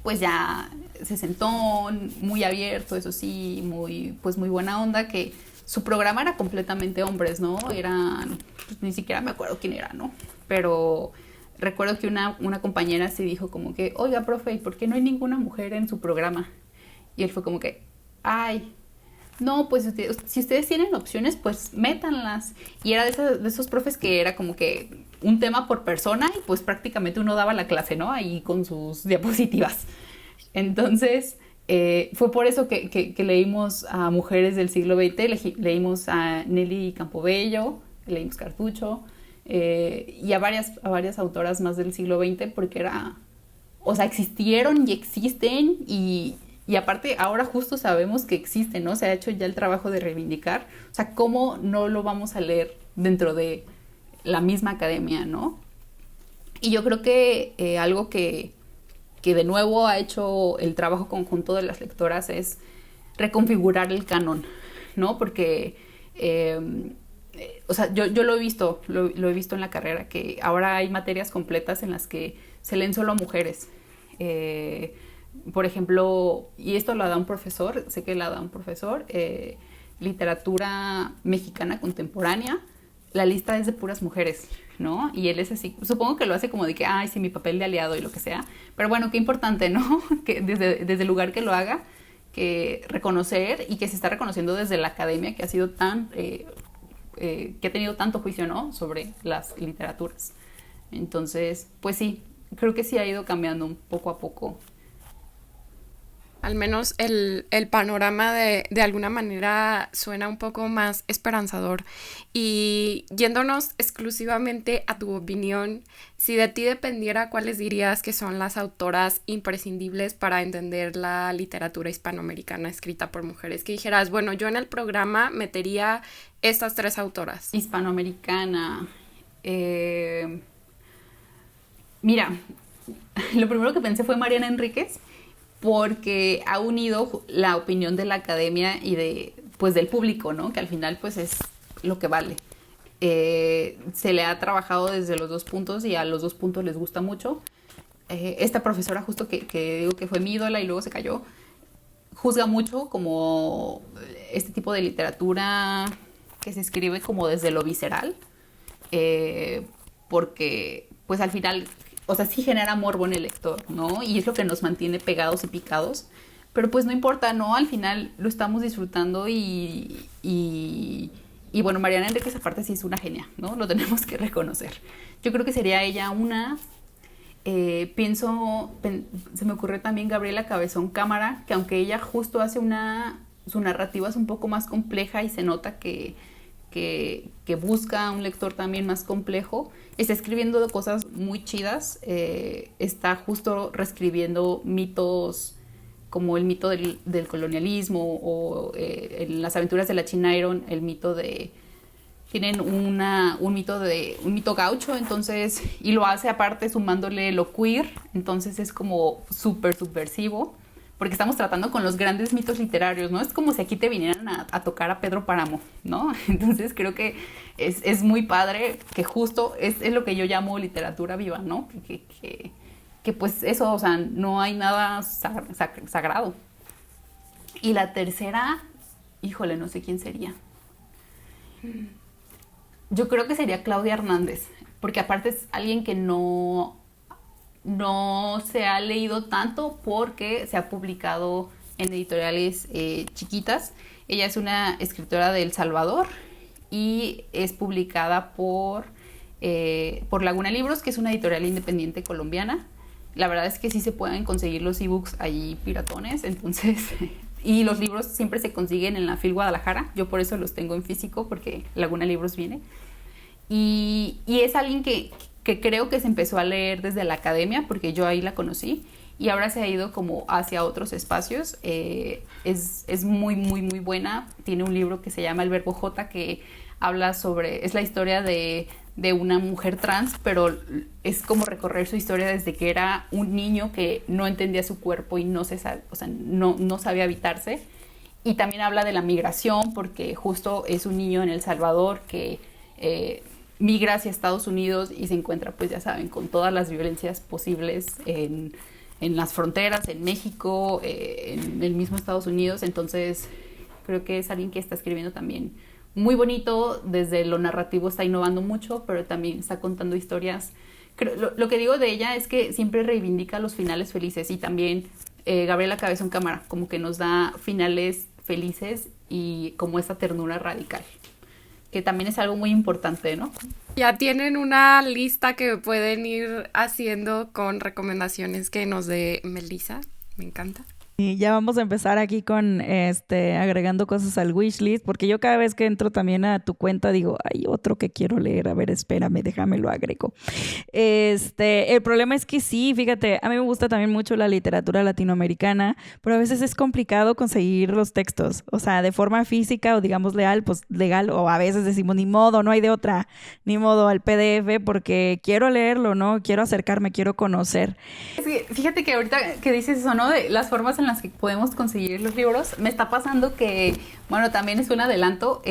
Speaker 3: pues ya sesentón, muy abierto, eso sí, muy buena onda, que su programa era completamente hombres, ¿no? Eran, pues, ni siquiera me acuerdo quién era, ¿no? Pero recuerdo que una compañera se dijo como que, oiga, profe, ¿y por qué no hay ninguna mujer en su programa? Y él fue como que, ay, no, pues si ustedes tienen opciones, pues métanlas. Y era de esos profes que era como que un tema por persona y pues prácticamente uno daba la clase, ¿no? Ahí con sus diapositivas. Entonces, fue por eso que leímos a mujeres del siglo XX, leímos a Nelly Campobello, leímos Cartucho, y a varias autoras más del siglo XX, porque era, o sea, existieron y existen y aparte ahora justo sabemos que existen, ¿no? Se ha hecho ya el trabajo de reivindicar. O sea, ¿cómo no lo vamos a leer dentro de la misma academia, ¿no? Y yo creo que algo que de nuevo ha hecho el trabajo conjunto de las lectoras es reconfigurar el canon, ¿no? Porque, o sea, yo lo he visto en la carrera, que ahora hay materias completas en las que se leen solo mujeres. Por ejemplo, y esto lo da un profesor, sé que la da un profesor, literatura mexicana contemporánea, la lista es de puras mujeres, ¿no? Y él es así, supongo que lo hace como de que, ay, sí, mi papel de aliado y lo que sea, pero bueno, qué importante, ¿no? Que desde el lugar que lo haga, que reconocer y que se está reconociendo desde la academia que ha sido que ha tenido tanto juicio, ¿no? Sobre las literaturas. Entonces, pues sí, creo que sí ha ido cambiando un poco a poco.
Speaker 1: Al menos el panorama de alguna manera suena un poco más esperanzador. Y yéndonos exclusivamente a tu opinión, si de ti dependiera, ¿cuáles dirías que son las autoras imprescindibles para entender la literatura hispanoamericana escrita por mujeres? Que dijeras, bueno, yo en el programa metería estas 3 autoras.
Speaker 3: Hispanoamericana. Mira, lo primero que pensé fue Mariana Enríquez, porque ha unido la opinión de la academia y del público, ¿no? Que al final pues es lo que vale. Se le ha trabajado desde los 2 puntos y a los 2 puntos les gusta mucho. Esta profesora justo que digo que fue mi ídola y luego se cayó, juzga mucho como este tipo de literatura que se escribe como desde lo visceral, porque pues al final, o sea, sí genera morbo en el lector, ¿no? Y es lo que nos mantiene pegados y picados, pero pues no importa, ¿no? Al final lo estamos disfrutando y bueno, Mariana Enríquez aparte sí es una genia, ¿no? Lo tenemos que reconocer. Yo creo que sería ella una. Se me ocurre también Gabriela Cabezón Cámara, que aunque ella justo hace su narrativa es un poco más compleja y se nota que busca a un lector también más complejo, está escribiendo cosas muy chidas, está justo reescribiendo mitos como el mito del colonialismo o en Las aventuras de la China Iron, el mito de... Tienen un mito gaucho, entonces, y lo hace aparte sumándole lo queer, entonces es como súper subversivo, porque estamos tratando con los grandes mitos literarios, ¿no? Es como si aquí te vinieran a tocar a Pedro Páramo, ¿no? Entonces creo que es muy padre, que justo es lo que yo llamo literatura viva, ¿no? Que pues eso, o sea, no hay nada sagrado. Y la tercera, híjole, no sé quién sería. Yo creo que sería Claudia Hernández. porque aparte es alguien que no se ha leído tanto porque se ha publicado en editoriales chiquitas. Ella es una escritora de El Salvador y es publicada por Laguna Libros, que es una editorial independiente colombiana. La verdad es que sí se pueden conseguir los ebooks allí piratones, entonces... Y los libros siempre se consiguen en la FIL Guadalajara. Yo por eso los tengo en físico, porque Laguna Libros viene. Y es alguien que creo que se empezó a leer desde la academia, porque yo ahí la conocí. Y ahora se ha ido como hacia otros espacios. Es muy, muy, muy buena. Tiene un libro que se llama El Verbo J, que habla sobre... Es la historia de una mujer trans, pero es como recorrer su historia desde que era un niño que no entendía su cuerpo y no sabía habitarse. Y también habla de la migración, porque justo es un niño en El Salvador que migra hacia Estados Unidos y se encuentra, pues ya saben, con todas las violencias posibles en las fronteras, en México, en el mismo Estados Unidos. Entonces creo que es alguien que está escribiendo también muy bonito. Desde lo narrativo está innovando mucho, pero también está contando historias. Lo que digo de ella es que siempre reivindica los finales felices, y también Gabriela Cabezón Cámara como que nos da finales felices y como esta ternura radical, que también es algo muy importante, ¿no?
Speaker 1: Ya tienen una lista que pueden ir haciendo con recomendaciones que nos dé Melissa. Me encanta.
Speaker 4: Y ya vamos a empezar aquí con agregando cosas al wishlist, porque yo cada vez que entro también a tu cuenta digo, hay otro que quiero leer, a ver, espérame, déjame lo agrego. El problema es que sí, fíjate, a mí me gusta también mucho la literatura latinoamericana, pero a veces es complicado conseguir los textos, o sea, de forma física o digamos legal, o a veces decimos ni modo, no hay de otra, ni modo al PDF, porque quiero leerlo, ¿no? Quiero acercarme, quiero conocer.
Speaker 3: Sí, fíjate que ahorita que dices eso, ¿no? De las formas en las que podemos conseguir los libros, me está pasando que, bueno, también es un adelanto.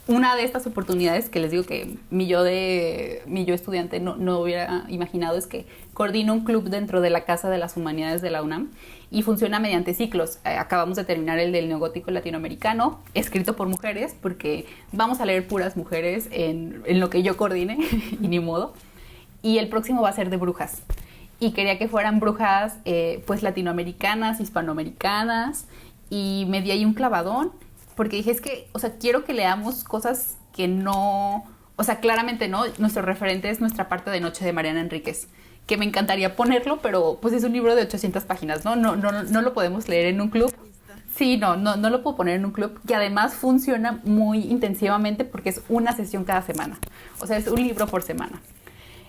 Speaker 3: Una de estas oportunidades que les digo que mi yo estudiante no hubiera imaginado, es que coordino un club dentro de la Casa de las Humanidades de la UNAM y funciona mediante ciclos. Acabamos de terminar el del neogótico latinoamericano, escrito por mujeres, porque vamos a leer puras mujeres en lo que yo coordine y ni modo. Y el próximo va a ser de brujas. Y quería que fueran brujas pues latinoamericanas, hispanoamericanas, y me di ahí un clavadón, porque dije, es que, o sea, quiero que leamos cosas que no, o sea, claramente no, nuestro referente es Nuestra parte de noche de Mariana Enríquez, que me encantaría ponerlo, pero pues es un libro de 800 páginas, ¿no? No lo podemos leer en un club. Sí, no lo puedo poner en un club, y además funciona muy intensivamente porque es una sesión cada semana, o sea, es un libro por semana.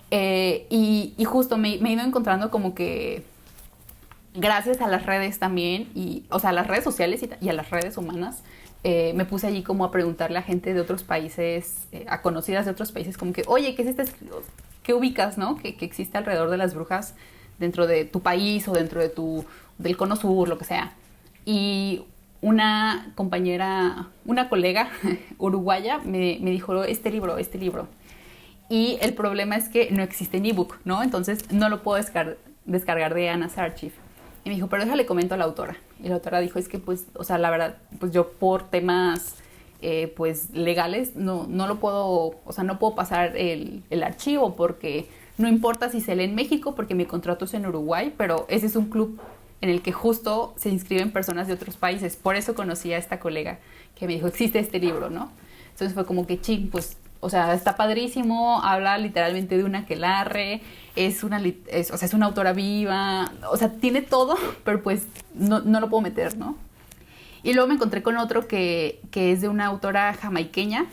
Speaker 3: Y justo me he ido encontrando como que gracias a las redes también, o sea, a las redes sociales y a las redes humanas, me puse allí como a preguntarle a gente de otros países, a conocidas de otros países, como que, oye, ¿qué es qué ubicas, no? Que existe alrededor de las brujas dentro de tu país o dentro del cono sur, lo que sea. Y una compañera, una colega uruguaya me dijo, este libro. Y el problema es que no existe en ebook, ¿no? Entonces no lo puedo descargar de Anna's Archive. Y me dijo, pero déjale comento a la autora. Y la autora dijo, es que pues, o sea, la verdad, pues yo por temas pues legales no lo puedo, o sea, no puedo pasar el archivo, porque no importa si se lee en México, porque mi contrato es en Uruguay, pero ese es un club en el que justo se inscriben personas de otros países. Por eso conocí a esta colega que me dijo, existe este libro, ¿no? Entonces fue como que, ching, pues, o sea, está padrísimo, habla literalmente de una aquelarre, es una autora viva, o sea, tiene todo, pero pues no lo puedo meter, ¿no? Y luego me encontré con otro que es de una autora jamaiqueña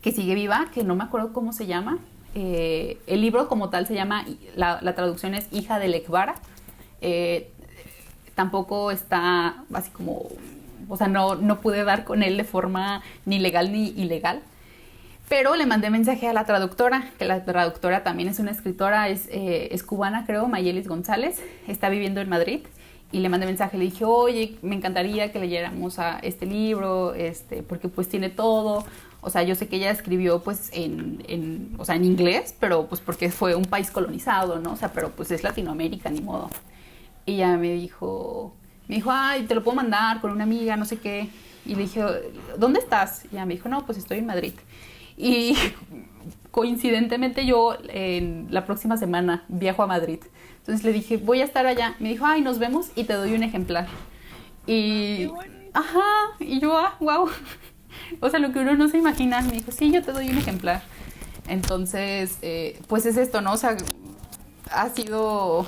Speaker 3: que sigue viva, que no me acuerdo cómo se llama. El libro como tal se llama, la traducción es Hija de Lekbara. Tampoco está así como, o sea, no pude dar con él de forma ni legal ni ilegal. Pero le mandé mensaje a la traductora, que la traductora también es una escritora, es cubana, creo, Mayelis González, está viviendo en Madrid. Y le mandé mensaje, le dije, oye, me encantaría que leyéramos a este libro, porque pues tiene todo. O sea, yo sé que ella escribió pues en inglés, pero pues porque fue un país colonizado, ¿no? O sea, pero pues es Latinoamérica, ni modo. Y ella me dijo, ay, te lo puedo mandar con una amiga, no sé qué. Y le dije, ¿dónde estás? Y ella me dijo, no, pues estoy en Madrid. Y coincidentemente yo en la próxima semana viajo a Madrid. Entonces le dije, voy a estar allá. Me dijo, ay, nos vemos y te doy un ejemplar. Y, ajá, y yo, wow. O sea, lo que uno no se imagina. Me dijo, sí, yo te doy un ejemplar. Entonces, pues es esto, ¿no? O sea, ha sido,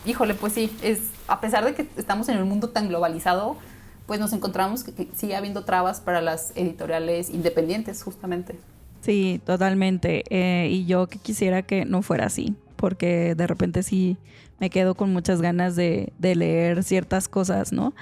Speaker 3: híjole, pues sí, a pesar de que estamos en un mundo tan globalizado, pues nos encontramos que sigue habiendo trabas para las editoriales independientes, justamente.
Speaker 4: Sí, totalmente. Y yo que quisiera que no fuera así, porque de repente sí me quedo con muchas ganas de leer ciertas cosas, ¿no?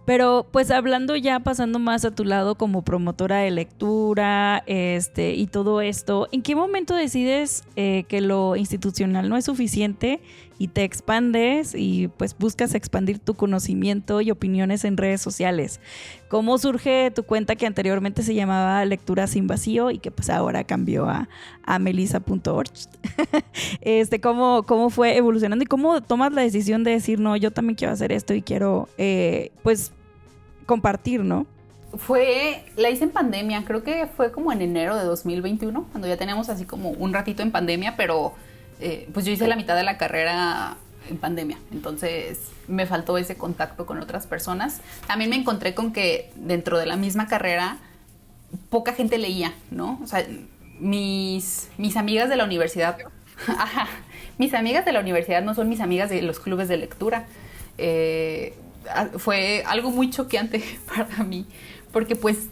Speaker 4: Pero pues hablando ya, pasando más a tu lado como promotora de lectura, y todo esto, ¿en qué momento decides que lo institucional no es suficiente y te expandes y pues buscas expandir tu conocimiento y opiniones en redes sociales? ¿Cómo surge tu cuenta que anteriormente se llamaba Lectura Sin Vacío y que pues ahora cambió a melissa.org? ¿Cómo fue evolucionando y cómo tomas la decisión de decir, no, yo también quiero hacer esto y quiero pues compartir, ¿no?
Speaker 3: La hice en pandemia, creo que fue como en enero de 2021, cuando ya teníamos así como un ratito en pandemia, pero pues yo hice la mitad de la carrera en pandemia, entonces me faltó ese contacto con otras personas. También me encontré con que dentro de la misma carrera poca gente leía, ¿no? O sea, mis amigas de la universidad, ajá, mis amigas de la universidad no son mis amigas de los clubes de lectura. Fue algo muy choqueante para mí, porque pues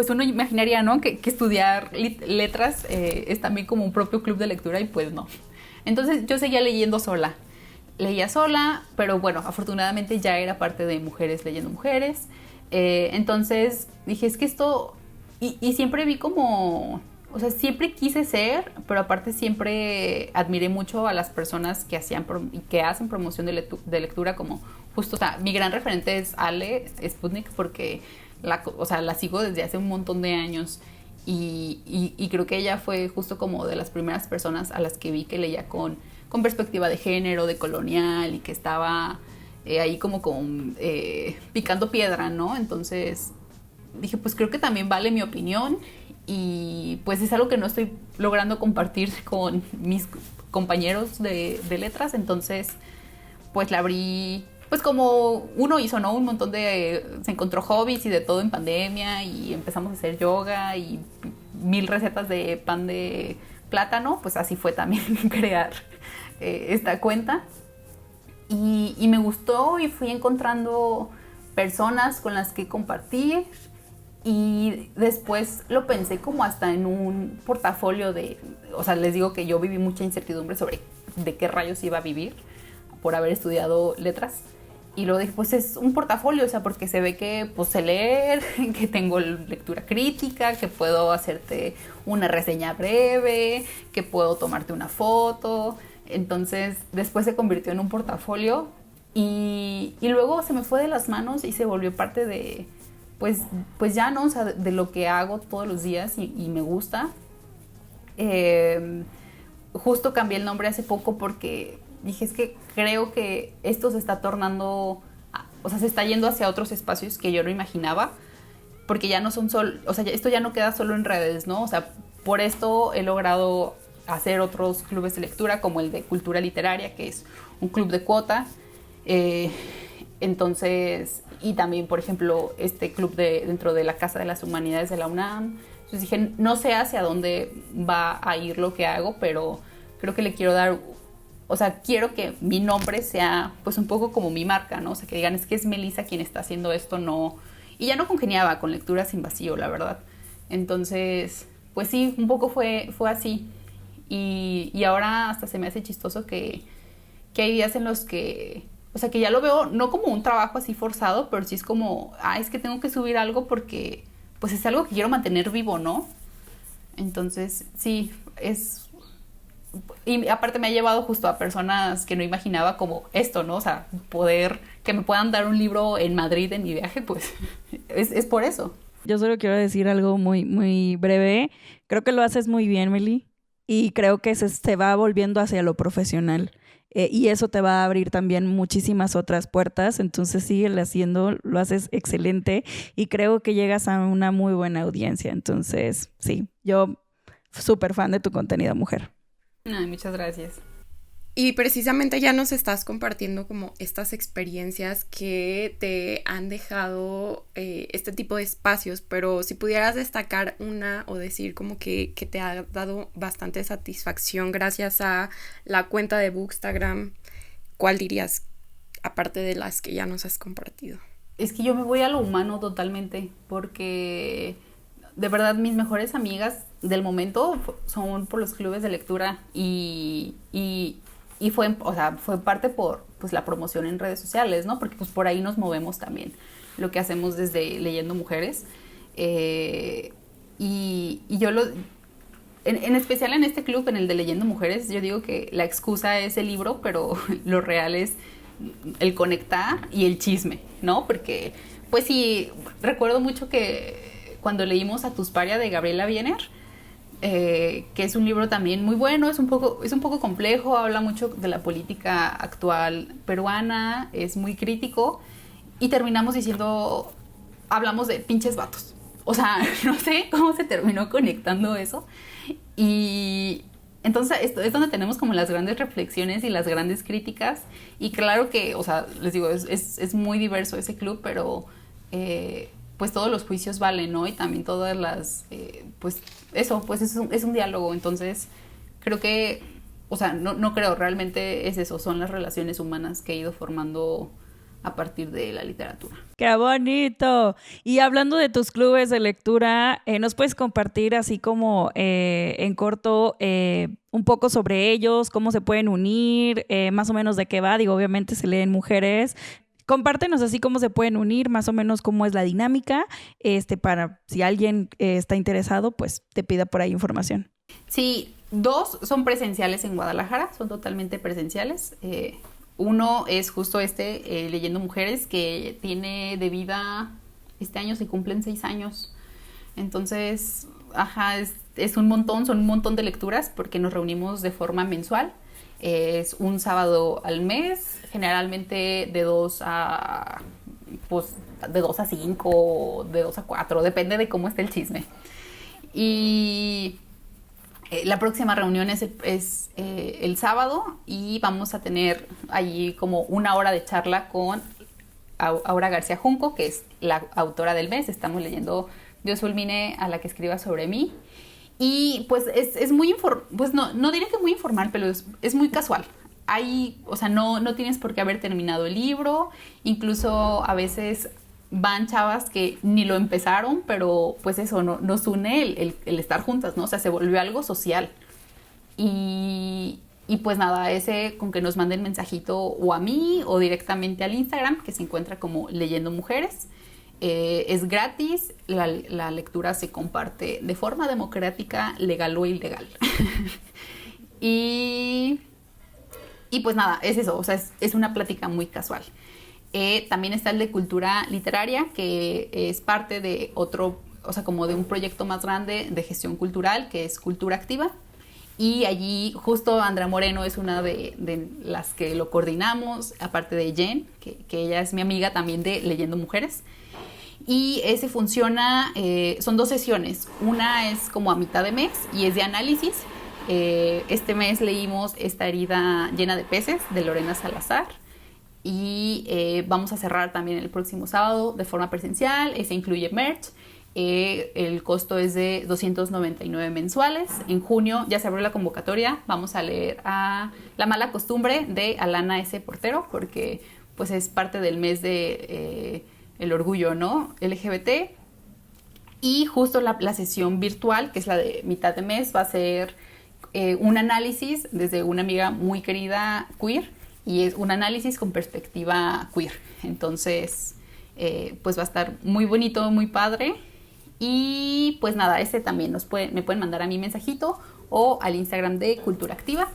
Speaker 3: uno imaginaría, ¿no? que estudiar letras es también como un propio club de lectura y pues no. Entonces yo seguía leyendo sola. Leía sola, pero bueno, afortunadamente ya era parte de Mujeres Leyendo Mujeres. Entonces dije, es que esto... Y siempre vi como... O sea, siempre quise ser, pero aparte siempre admiré mucho a las personas que hacen promoción de lectura, como justo, o sea, mi gran referente es Ale Sputnik, porque la sigo desde hace un montón de años y creo que ella fue justo como de las primeras personas a las que vi que leía con perspectiva de género, de colonial, y que estaba ahí como picando piedra, ¿no? Entonces dije, pues creo que también vale mi opinión. Y pues es algo que no estoy logrando compartir con mis compañeros de letras, entonces pues la abrí, pues como uno hizo, ¿no? Un montón se encontró hobbies y de todo en pandemia y empezamos a hacer yoga y 1000 recetas de pan de plátano, pues así fue también crear esta cuenta. Y me gustó y fui encontrando personas con las que compartir. Y después lo pensé como hasta en un portafolio o sea, les digo que yo viví mucha incertidumbre sobre de qué rayos iba a vivir por haber estudiado letras. Y luego dije, pues es un portafolio, o sea, porque se ve que pues sé leer, que tengo lectura crítica, que puedo hacerte una reseña breve, que puedo tomarte una foto. Entonces después se convirtió en un portafolio y luego se me fue de las manos y se volvió parte de... Pues ya, ¿no? O sea, de lo que hago todos los días y me gusta. Justo cambié el nombre hace poco porque dije, es que creo que esto se está tornando, o sea, se está yendo hacia otros espacios que yo no imaginaba, porque ya no son solo, o sea, esto ya no queda solo en redes, ¿no? O sea, por esto he logrado hacer otros clubes de lectura, como el de Cultura Literaria, que es un club de cuota. Entonces, y también, por ejemplo, este club dentro de la Casa de las Humanidades de la UNAM. Entonces dije, no sé hacia dónde va a ir lo que hago, pero creo que le quiero dar, o sea, quiero que mi nombre sea pues un poco como mi marca, ¿no? O sea, que digan, es que es Melissa quien está haciendo esto, no. Y ya no congeniaba con Lectura Sin Vacío, la verdad. Entonces, pues sí, un poco fue así. Y ahora hasta se me hace chistoso que hay días en los que... O sea, que ya lo veo no como un trabajo así forzado, pero sí es como, es que tengo que subir algo porque pues es algo que quiero mantener vivo, ¿no? Entonces, sí, y aparte me ha llevado justo a personas que no imaginaba como esto, ¿no? O sea, que me puedan dar un libro en Madrid en mi viaje, pues es por eso.
Speaker 4: Yo solo quiero decir algo muy, muy breve. Creo que lo haces muy bien, Meli, y creo que se va volviendo hacia lo profesional. Y eso te va a abrir también muchísimas otras puertas, entonces síguelo haciendo, lo haces excelente y creo que llegas a una muy buena audiencia, entonces sí, yo súper fan de tu contenido, mujer.
Speaker 3: Ay, muchas gracias.
Speaker 1: Y precisamente ya nos estás compartiendo como estas experiencias que te han dejado este tipo de espacios, pero si pudieras destacar una o decir como que te ha dado bastante satisfacción gracias a la cuenta de Bookstagram, ¿cuál dirías aparte de las que ya nos has compartido?
Speaker 3: Es que yo me voy a lo humano totalmente, porque de verdad mis mejores amigas del momento son por los clubes de lectura y fue, o sea, fue parte por pues la promoción en redes sociales, ¿no? Porque pues por ahí nos movemos también, lo que hacemos desde Leyendo Mujeres. Y yo en especial en este club, en el de Leyendo Mujeres, yo digo que la excusa es el libro, pero lo real es el conectar y el chisme, ¿no? Porque pues sí, recuerdo mucho que cuando leímos A Tusparia de Gabriela Biener, que es un libro también muy bueno, es un poco complejo, habla mucho de la política actual peruana, es muy crítico, y terminamos hablamos de pinches vatos. O sea, no sé cómo se terminó conectando eso. Y entonces esto es donde tenemos como las grandes reflexiones y las grandes críticas. Y claro que, o sea, les digo, es muy diverso ese club, pero pues todos los juicios valen, ¿no? Y también todas las, pues eso, pues es un diálogo. Entonces creo que, o sea, no creo, realmente es eso, son las relaciones humanas que he ido formando a partir de la literatura.
Speaker 4: ¡Qué bonito! Y hablando de tus clubes de lectura, ¿nos puedes compartir así como en corto un poco sobre ellos, cómo se pueden unir, más o menos de qué va? Digo, obviamente se leen mujeres. Compártenos así cómo se pueden unir, más o menos cómo es la dinámica, para si alguien está interesado, pues te pida por ahí información.
Speaker 3: Sí, 2 son presenciales en Guadalajara, son totalmente presenciales. Uno es justo Leyendo Mujeres, que tiene de vida, este año se cumplen 6 años. Entonces, es un montón, son un montón de lecturas porque nos reunimos de forma mensual. Es un sábado al mes, generalmente de 2 a 5, de 2 a 4, depende de cómo esté el chisme. Y la próxima reunión es el sábado y vamos a tener allí como 1 hora de charla con Aura García Junco, que es la autora del mes. Estamos leyendo Dios fulmine a la que escriba sobre mí. Y pues es muy pues no diré que muy informal, pero es muy casual. O sea, no tienes por qué haber terminado el libro. Incluso a veces van chavas que ni lo empezaron, pero pues eso nos une el estar juntas, ¿no? O sea, se volvió algo social. Y pues nada, ese con que nos manden mensajito o a mí o directamente al Instagram, que se encuentra como Leyendo Mujeres. Es gratis, la lectura se comparte de forma democrática, legal o ilegal. y pues nada, es eso, o sea, es una plática muy casual. También está el de Cultura Literaria, que es parte de otro, o sea, como de un proyecto más grande de gestión cultural, que es Cultura Activa. Y allí justo Andrea Moreno es una de las que lo coordinamos, aparte de Jen, que ella es mi amiga también de Leyendo Mujeres. Y ese funciona, son 2 sesiones. Una es como a mitad de mes y es de análisis. Este mes leímos Esta herida llena de peces, de Lorena Salazar. Y vamos a cerrar también el próximo sábado de forma presencial. Ese incluye merch. El costo es de 299 mensuales. En junio ya se abrió la convocatoria. Vamos a leer a La mala costumbre de Alana S. Portero, porque pues es parte del mes de el orgullo, ¿no? LGBT. Y justo la sesión virtual, que es la de mitad de mes, va a ser un análisis desde una amiga muy querida queer, y es un análisis con perspectiva queer. Entonces, pues va a estar muy bonito, muy padre. Y pues nada, ese también me pueden mandar a mi mensajito o al Instagram de Cultura Activa.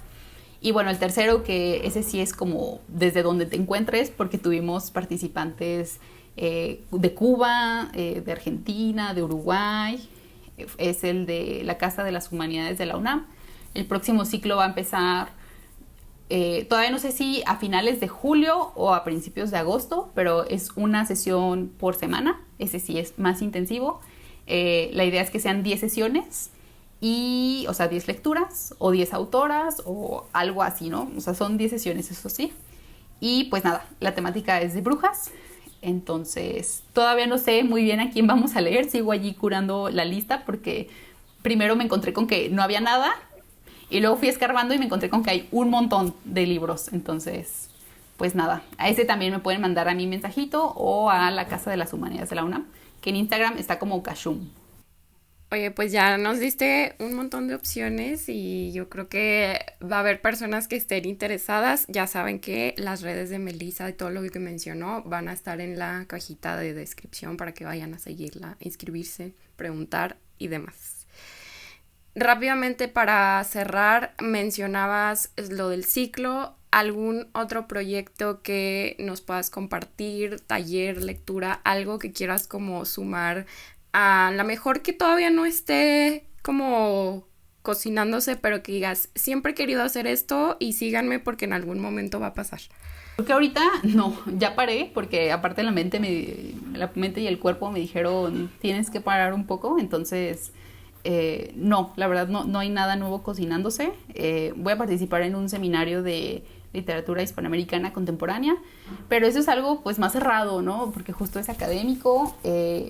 Speaker 3: Y bueno, el tercero, que ese sí es como desde donde te encuentres, porque tuvimos participantes de Cuba, de Argentina, de Uruguay. Es el de la Casa de las Humanidades de la UNAM. El próximo ciclo va a empezar, todavía no sé si a finales de julio o a principios de agosto, pero es una sesión por semana. Ese sí es más intensivo. La idea es que sean 10 sesiones Y, o sea, 10 lecturas o 10 autoras o algo así, ¿no? O sea, son 10 sesiones, eso sí. Y pues nada, la temática es de brujas. Entonces, todavía no sé muy bien a quién vamos a leer. Sigo allí curando la lista porque primero me encontré con que no había nada y luego fui escarbando y me encontré con que hay un montón de libros. Entonces, pues nada, a ese también me pueden mandar a mi mensajito o a la Casa de las Humanidades de la UNAM, que en Instagram está como Kashum.
Speaker 1: Oye, pues ya nos diste un montón de opciones y yo creo que va a haber personas que estén interesadas. Ya saben que las redes de Melissa y todo lo que mencionó van a estar en la cajita de descripción para que vayan a seguirla, inscribirse, preguntar y demás. Rápidamente para cerrar, mencionabas lo del ciclo. ¿Algún otro proyecto que nos puedas compartir, taller, lectura, algo que quieras como sumar? A lo mejor que todavía no esté como cocinándose, pero que digas, siempre he querido hacer esto y síganme porque en algún momento va a pasar.
Speaker 3: Porque ahorita no, ya paré, porque aparte la mente y el cuerpo me dijeron, tienes que parar un poco, entonces no, la verdad no hay nada nuevo cocinándose. Voy a participar en un seminario de literatura hispanoamericana contemporánea, pero eso es algo pues más cerrado, ¿no? Porque justo es académico.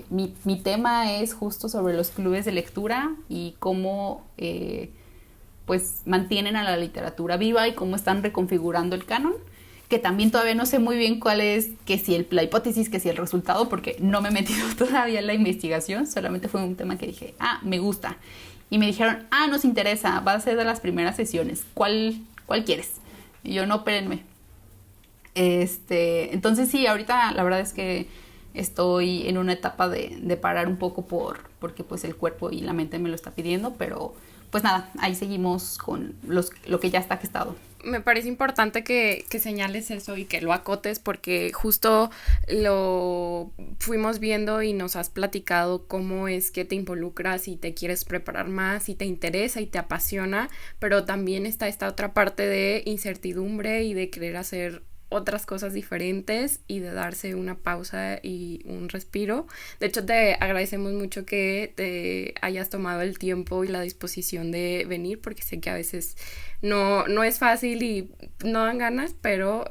Speaker 3: Mi tema es justo sobre los clubes de lectura y cómo pues mantienen a la literatura viva y cómo están reconfigurando el canon, que también todavía no sé muy bien cuál es, que si la hipótesis, que si el resultado, porque no me he metido todavía en la investigación, solamente fue un tema que dije, me gusta. Y me dijeron, nos interesa, va a ser de las primeras sesiones, ¿cuál quieres? Y yo, no, espérenme. Entonces sí, ahorita la verdad es que estoy en una etapa de parar un poco porque pues el cuerpo y la mente me lo está pidiendo, pero pues nada, ahí seguimos con lo que ya está gestado.
Speaker 1: Me parece importante que señales eso y que lo acotes porque justo lo fuimos viendo y nos has platicado cómo es que te involucras y te quieres preparar más y te interesa y te apasiona, pero también está esta otra parte de incertidumbre y de querer hacer otras cosas diferentes y de darse una pausa y un respiro. De hecho, te agradecemos mucho que te hayas tomado el tiempo y la disposición de venir, porque sé que a veces no es fácil y no dan ganas, pero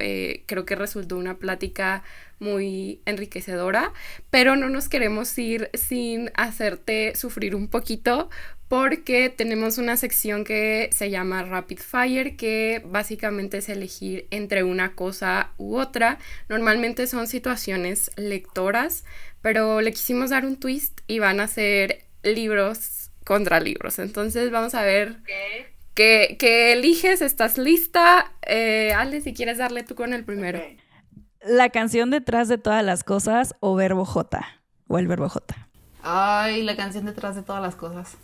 Speaker 1: creo que resultó una plática muy enriquecedora, pero no nos queremos ir sin hacerte sufrir un poquito, porque tenemos una sección que se llama Rapid Fire, que básicamente es elegir entre una cosa u otra. Normalmente son situaciones lectoras, pero le quisimos dar un twist y van a ser libros contra libros. Entonces vamos a ver qué eliges. ¿Estás lista? Ale, si quieres darle tú con el primero.
Speaker 4: Okay. La canción detrás de todas las cosas o verbo J, o el verbo J.
Speaker 3: Ay, la canción detrás de todas las cosas.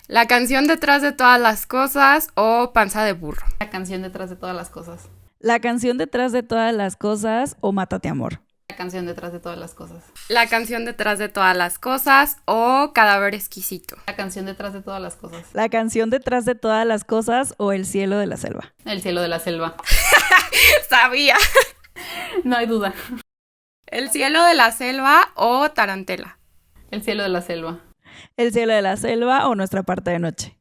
Speaker 1: La canción detrás de todas las cosas o panza de burro.
Speaker 3: La canción detrás de todas las cosas.
Speaker 4: La canción detrás de todas las cosas o mátate amor.
Speaker 3: La canción detrás de todas las cosas.
Speaker 1: La canción detrás de todas las cosas o cadáver exquisito.
Speaker 3: La canción detrás de todas las cosas.
Speaker 4: La canción detrás de todas las cosas o el cielo de la selva.
Speaker 3: El cielo de la selva.
Speaker 1: Sabía.
Speaker 3: No hay duda.
Speaker 1: El cielo de la selva o tarantela.
Speaker 3: El cielo de la selva.
Speaker 4: El cielo de la selva o nuestra parte de noche.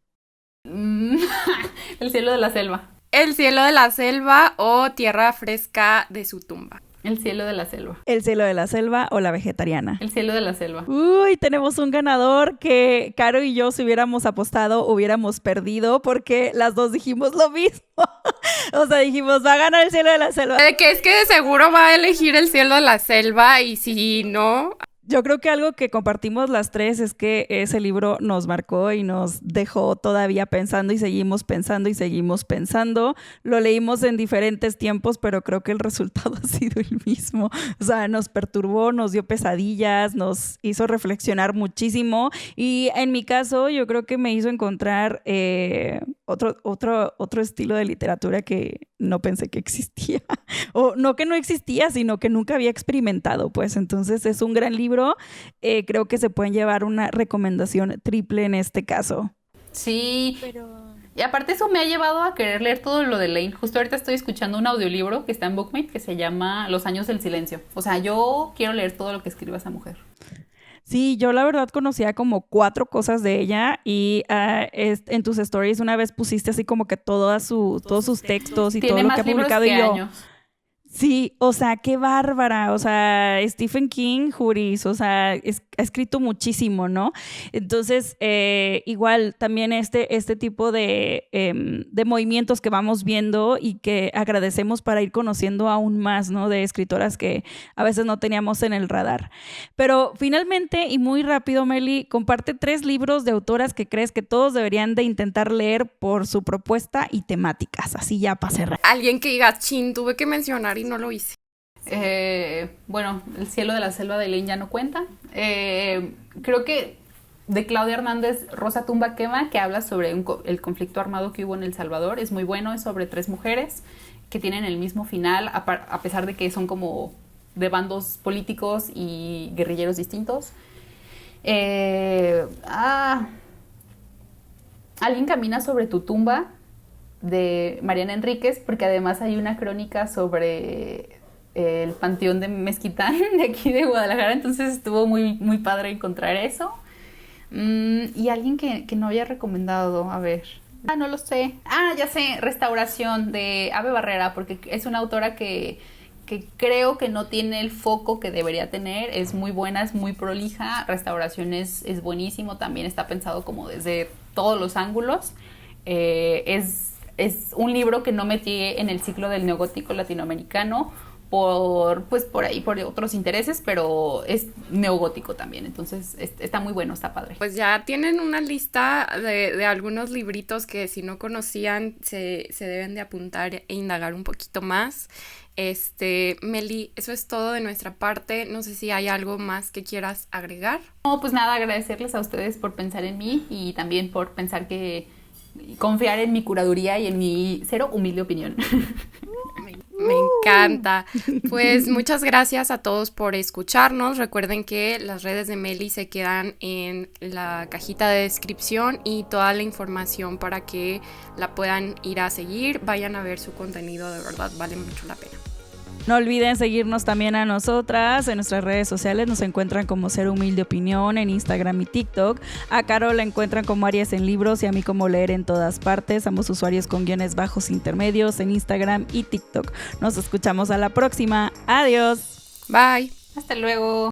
Speaker 3: El cielo de la selva.
Speaker 1: El cielo de la selva o tierra fresca de su tumba.
Speaker 3: El cielo de la selva.
Speaker 4: El cielo de la selva o la vegetariana.
Speaker 3: El cielo de la selva.
Speaker 4: Uy, tenemos un ganador que Caro y yo, si hubiéramos apostado, hubiéramos perdido porque las dos dijimos lo mismo. O sea, dijimos, va a ganar el cielo de la selva.
Speaker 1: Que es que de seguro va a elegir el cielo de la selva y si no...
Speaker 4: Yo creo que algo que compartimos las tres es que ese libro nos marcó y nos dejó todavía pensando y seguimos pensando y seguimos pensando. Lo leímos en diferentes tiempos, pero creo que el resultado ha sido el mismo. O sea, nos perturbó, nos dio pesadillas, nos hizo reflexionar muchísimo y en mi caso yo creo que me hizo encontrar otro estilo de literatura que no pensé que existía. O no que no existía, sino que nunca había experimentado, pues. Entonces es un gran libro. Creo que se pueden llevar una recomendación triple en este caso.
Speaker 3: Sí, y aparte eso me ha llevado a querer leer todo lo de Lane. Justo ahorita estoy escuchando un audiolibro que está en Bookmate que se llama Los años del silencio. O sea, yo quiero leer todo lo que escriba esa mujer.
Speaker 4: Sí, yo la verdad conocía como 4 cosas de ella y en tus stories una vez pusiste así como que todos sus textos y todo
Speaker 3: Tiene
Speaker 4: lo que
Speaker 3: más
Speaker 4: ha
Speaker 3: libros
Speaker 4: publicado
Speaker 3: que
Speaker 4: y yo...
Speaker 3: años.
Speaker 4: Sí, o sea, qué bárbara, o sea, Stephen King, Juris, o sea, ha escrito muchísimo, ¿no? Entonces, igual también este tipo de movimientos que vamos viendo y que agradecemos para ir conociendo aún más, ¿no? De escritoras que a veces no teníamos en el radar. Pero finalmente, y muy rápido, Meli, comparte 3 libros de autoras que crees que todos deberían de intentar leer por su propuesta y temáticas, así ya para cerrar.
Speaker 1: Alguien que diga, chin, tuve que mencionar y no lo hice.
Speaker 3: Bueno, El cielo de la selva de Elaine ya no cuenta. Creo que de Claudia Hernández, Rosa tumba quema, que habla sobre el conflicto armado que hubo en El Salvador, es muy bueno, es sobre 3 mujeres que tienen el mismo final, a pesar de que son como de bandos políticos y guerrilleros distintos. Alguien camina sobre tu tumba, de Mariana Enríquez, porque además hay una crónica sobre el panteón de Mezquitán de aquí de Guadalajara, entonces estuvo muy, muy padre encontrar eso. Y alguien que no había recomendado, a ver, no lo sé, ya sé, Restauración de Ave Barrera, porque es una autora que creo que no tiene el foco que debería tener, es muy buena, es muy prolija. Restauración es buenísimo, también está pensado como desde todos los ángulos. Es un libro que no metí en el ciclo del neogótico latinoamericano por ahí, por otros intereses, pero es neogótico también, entonces está muy bueno, está padre.
Speaker 1: Pues ya tienen una lista de algunos libritos que si no conocían se deben de apuntar e indagar un poquito más. Meli, eso es todo de nuestra parte, no sé si hay algo más que quieras agregar.
Speaker 3: No, pues nada, agradecerles a ustedes por pensar en mí y también por confiar en mi curaduría y en mi cero humilde opinión.
Speaker 1: Me encanta. Pues muchas gracias a todos por escucharnos. Recuerden que las redes de Meli se quedan en la cajita de descripción y toda la información para que la puedan ir a seguir. Vayan a ver su contenido, de verdad vale mucho la pena.
Speaker 4: No olviden seguirnos también a nosotras en nuestras redes sociales. Nos encuentran como Ser Humilde Opinión en Instagram y TikTok. A Caro la encuentran como Aries en Libros y a mí como Leer en Todas Partes. Ambos usuarios con _ intermedios en Instagram y TikTok. Nos escuchamos a la próxima. Adiós.
Speaker 1: Bye.
Speaker 3: Hasta luego.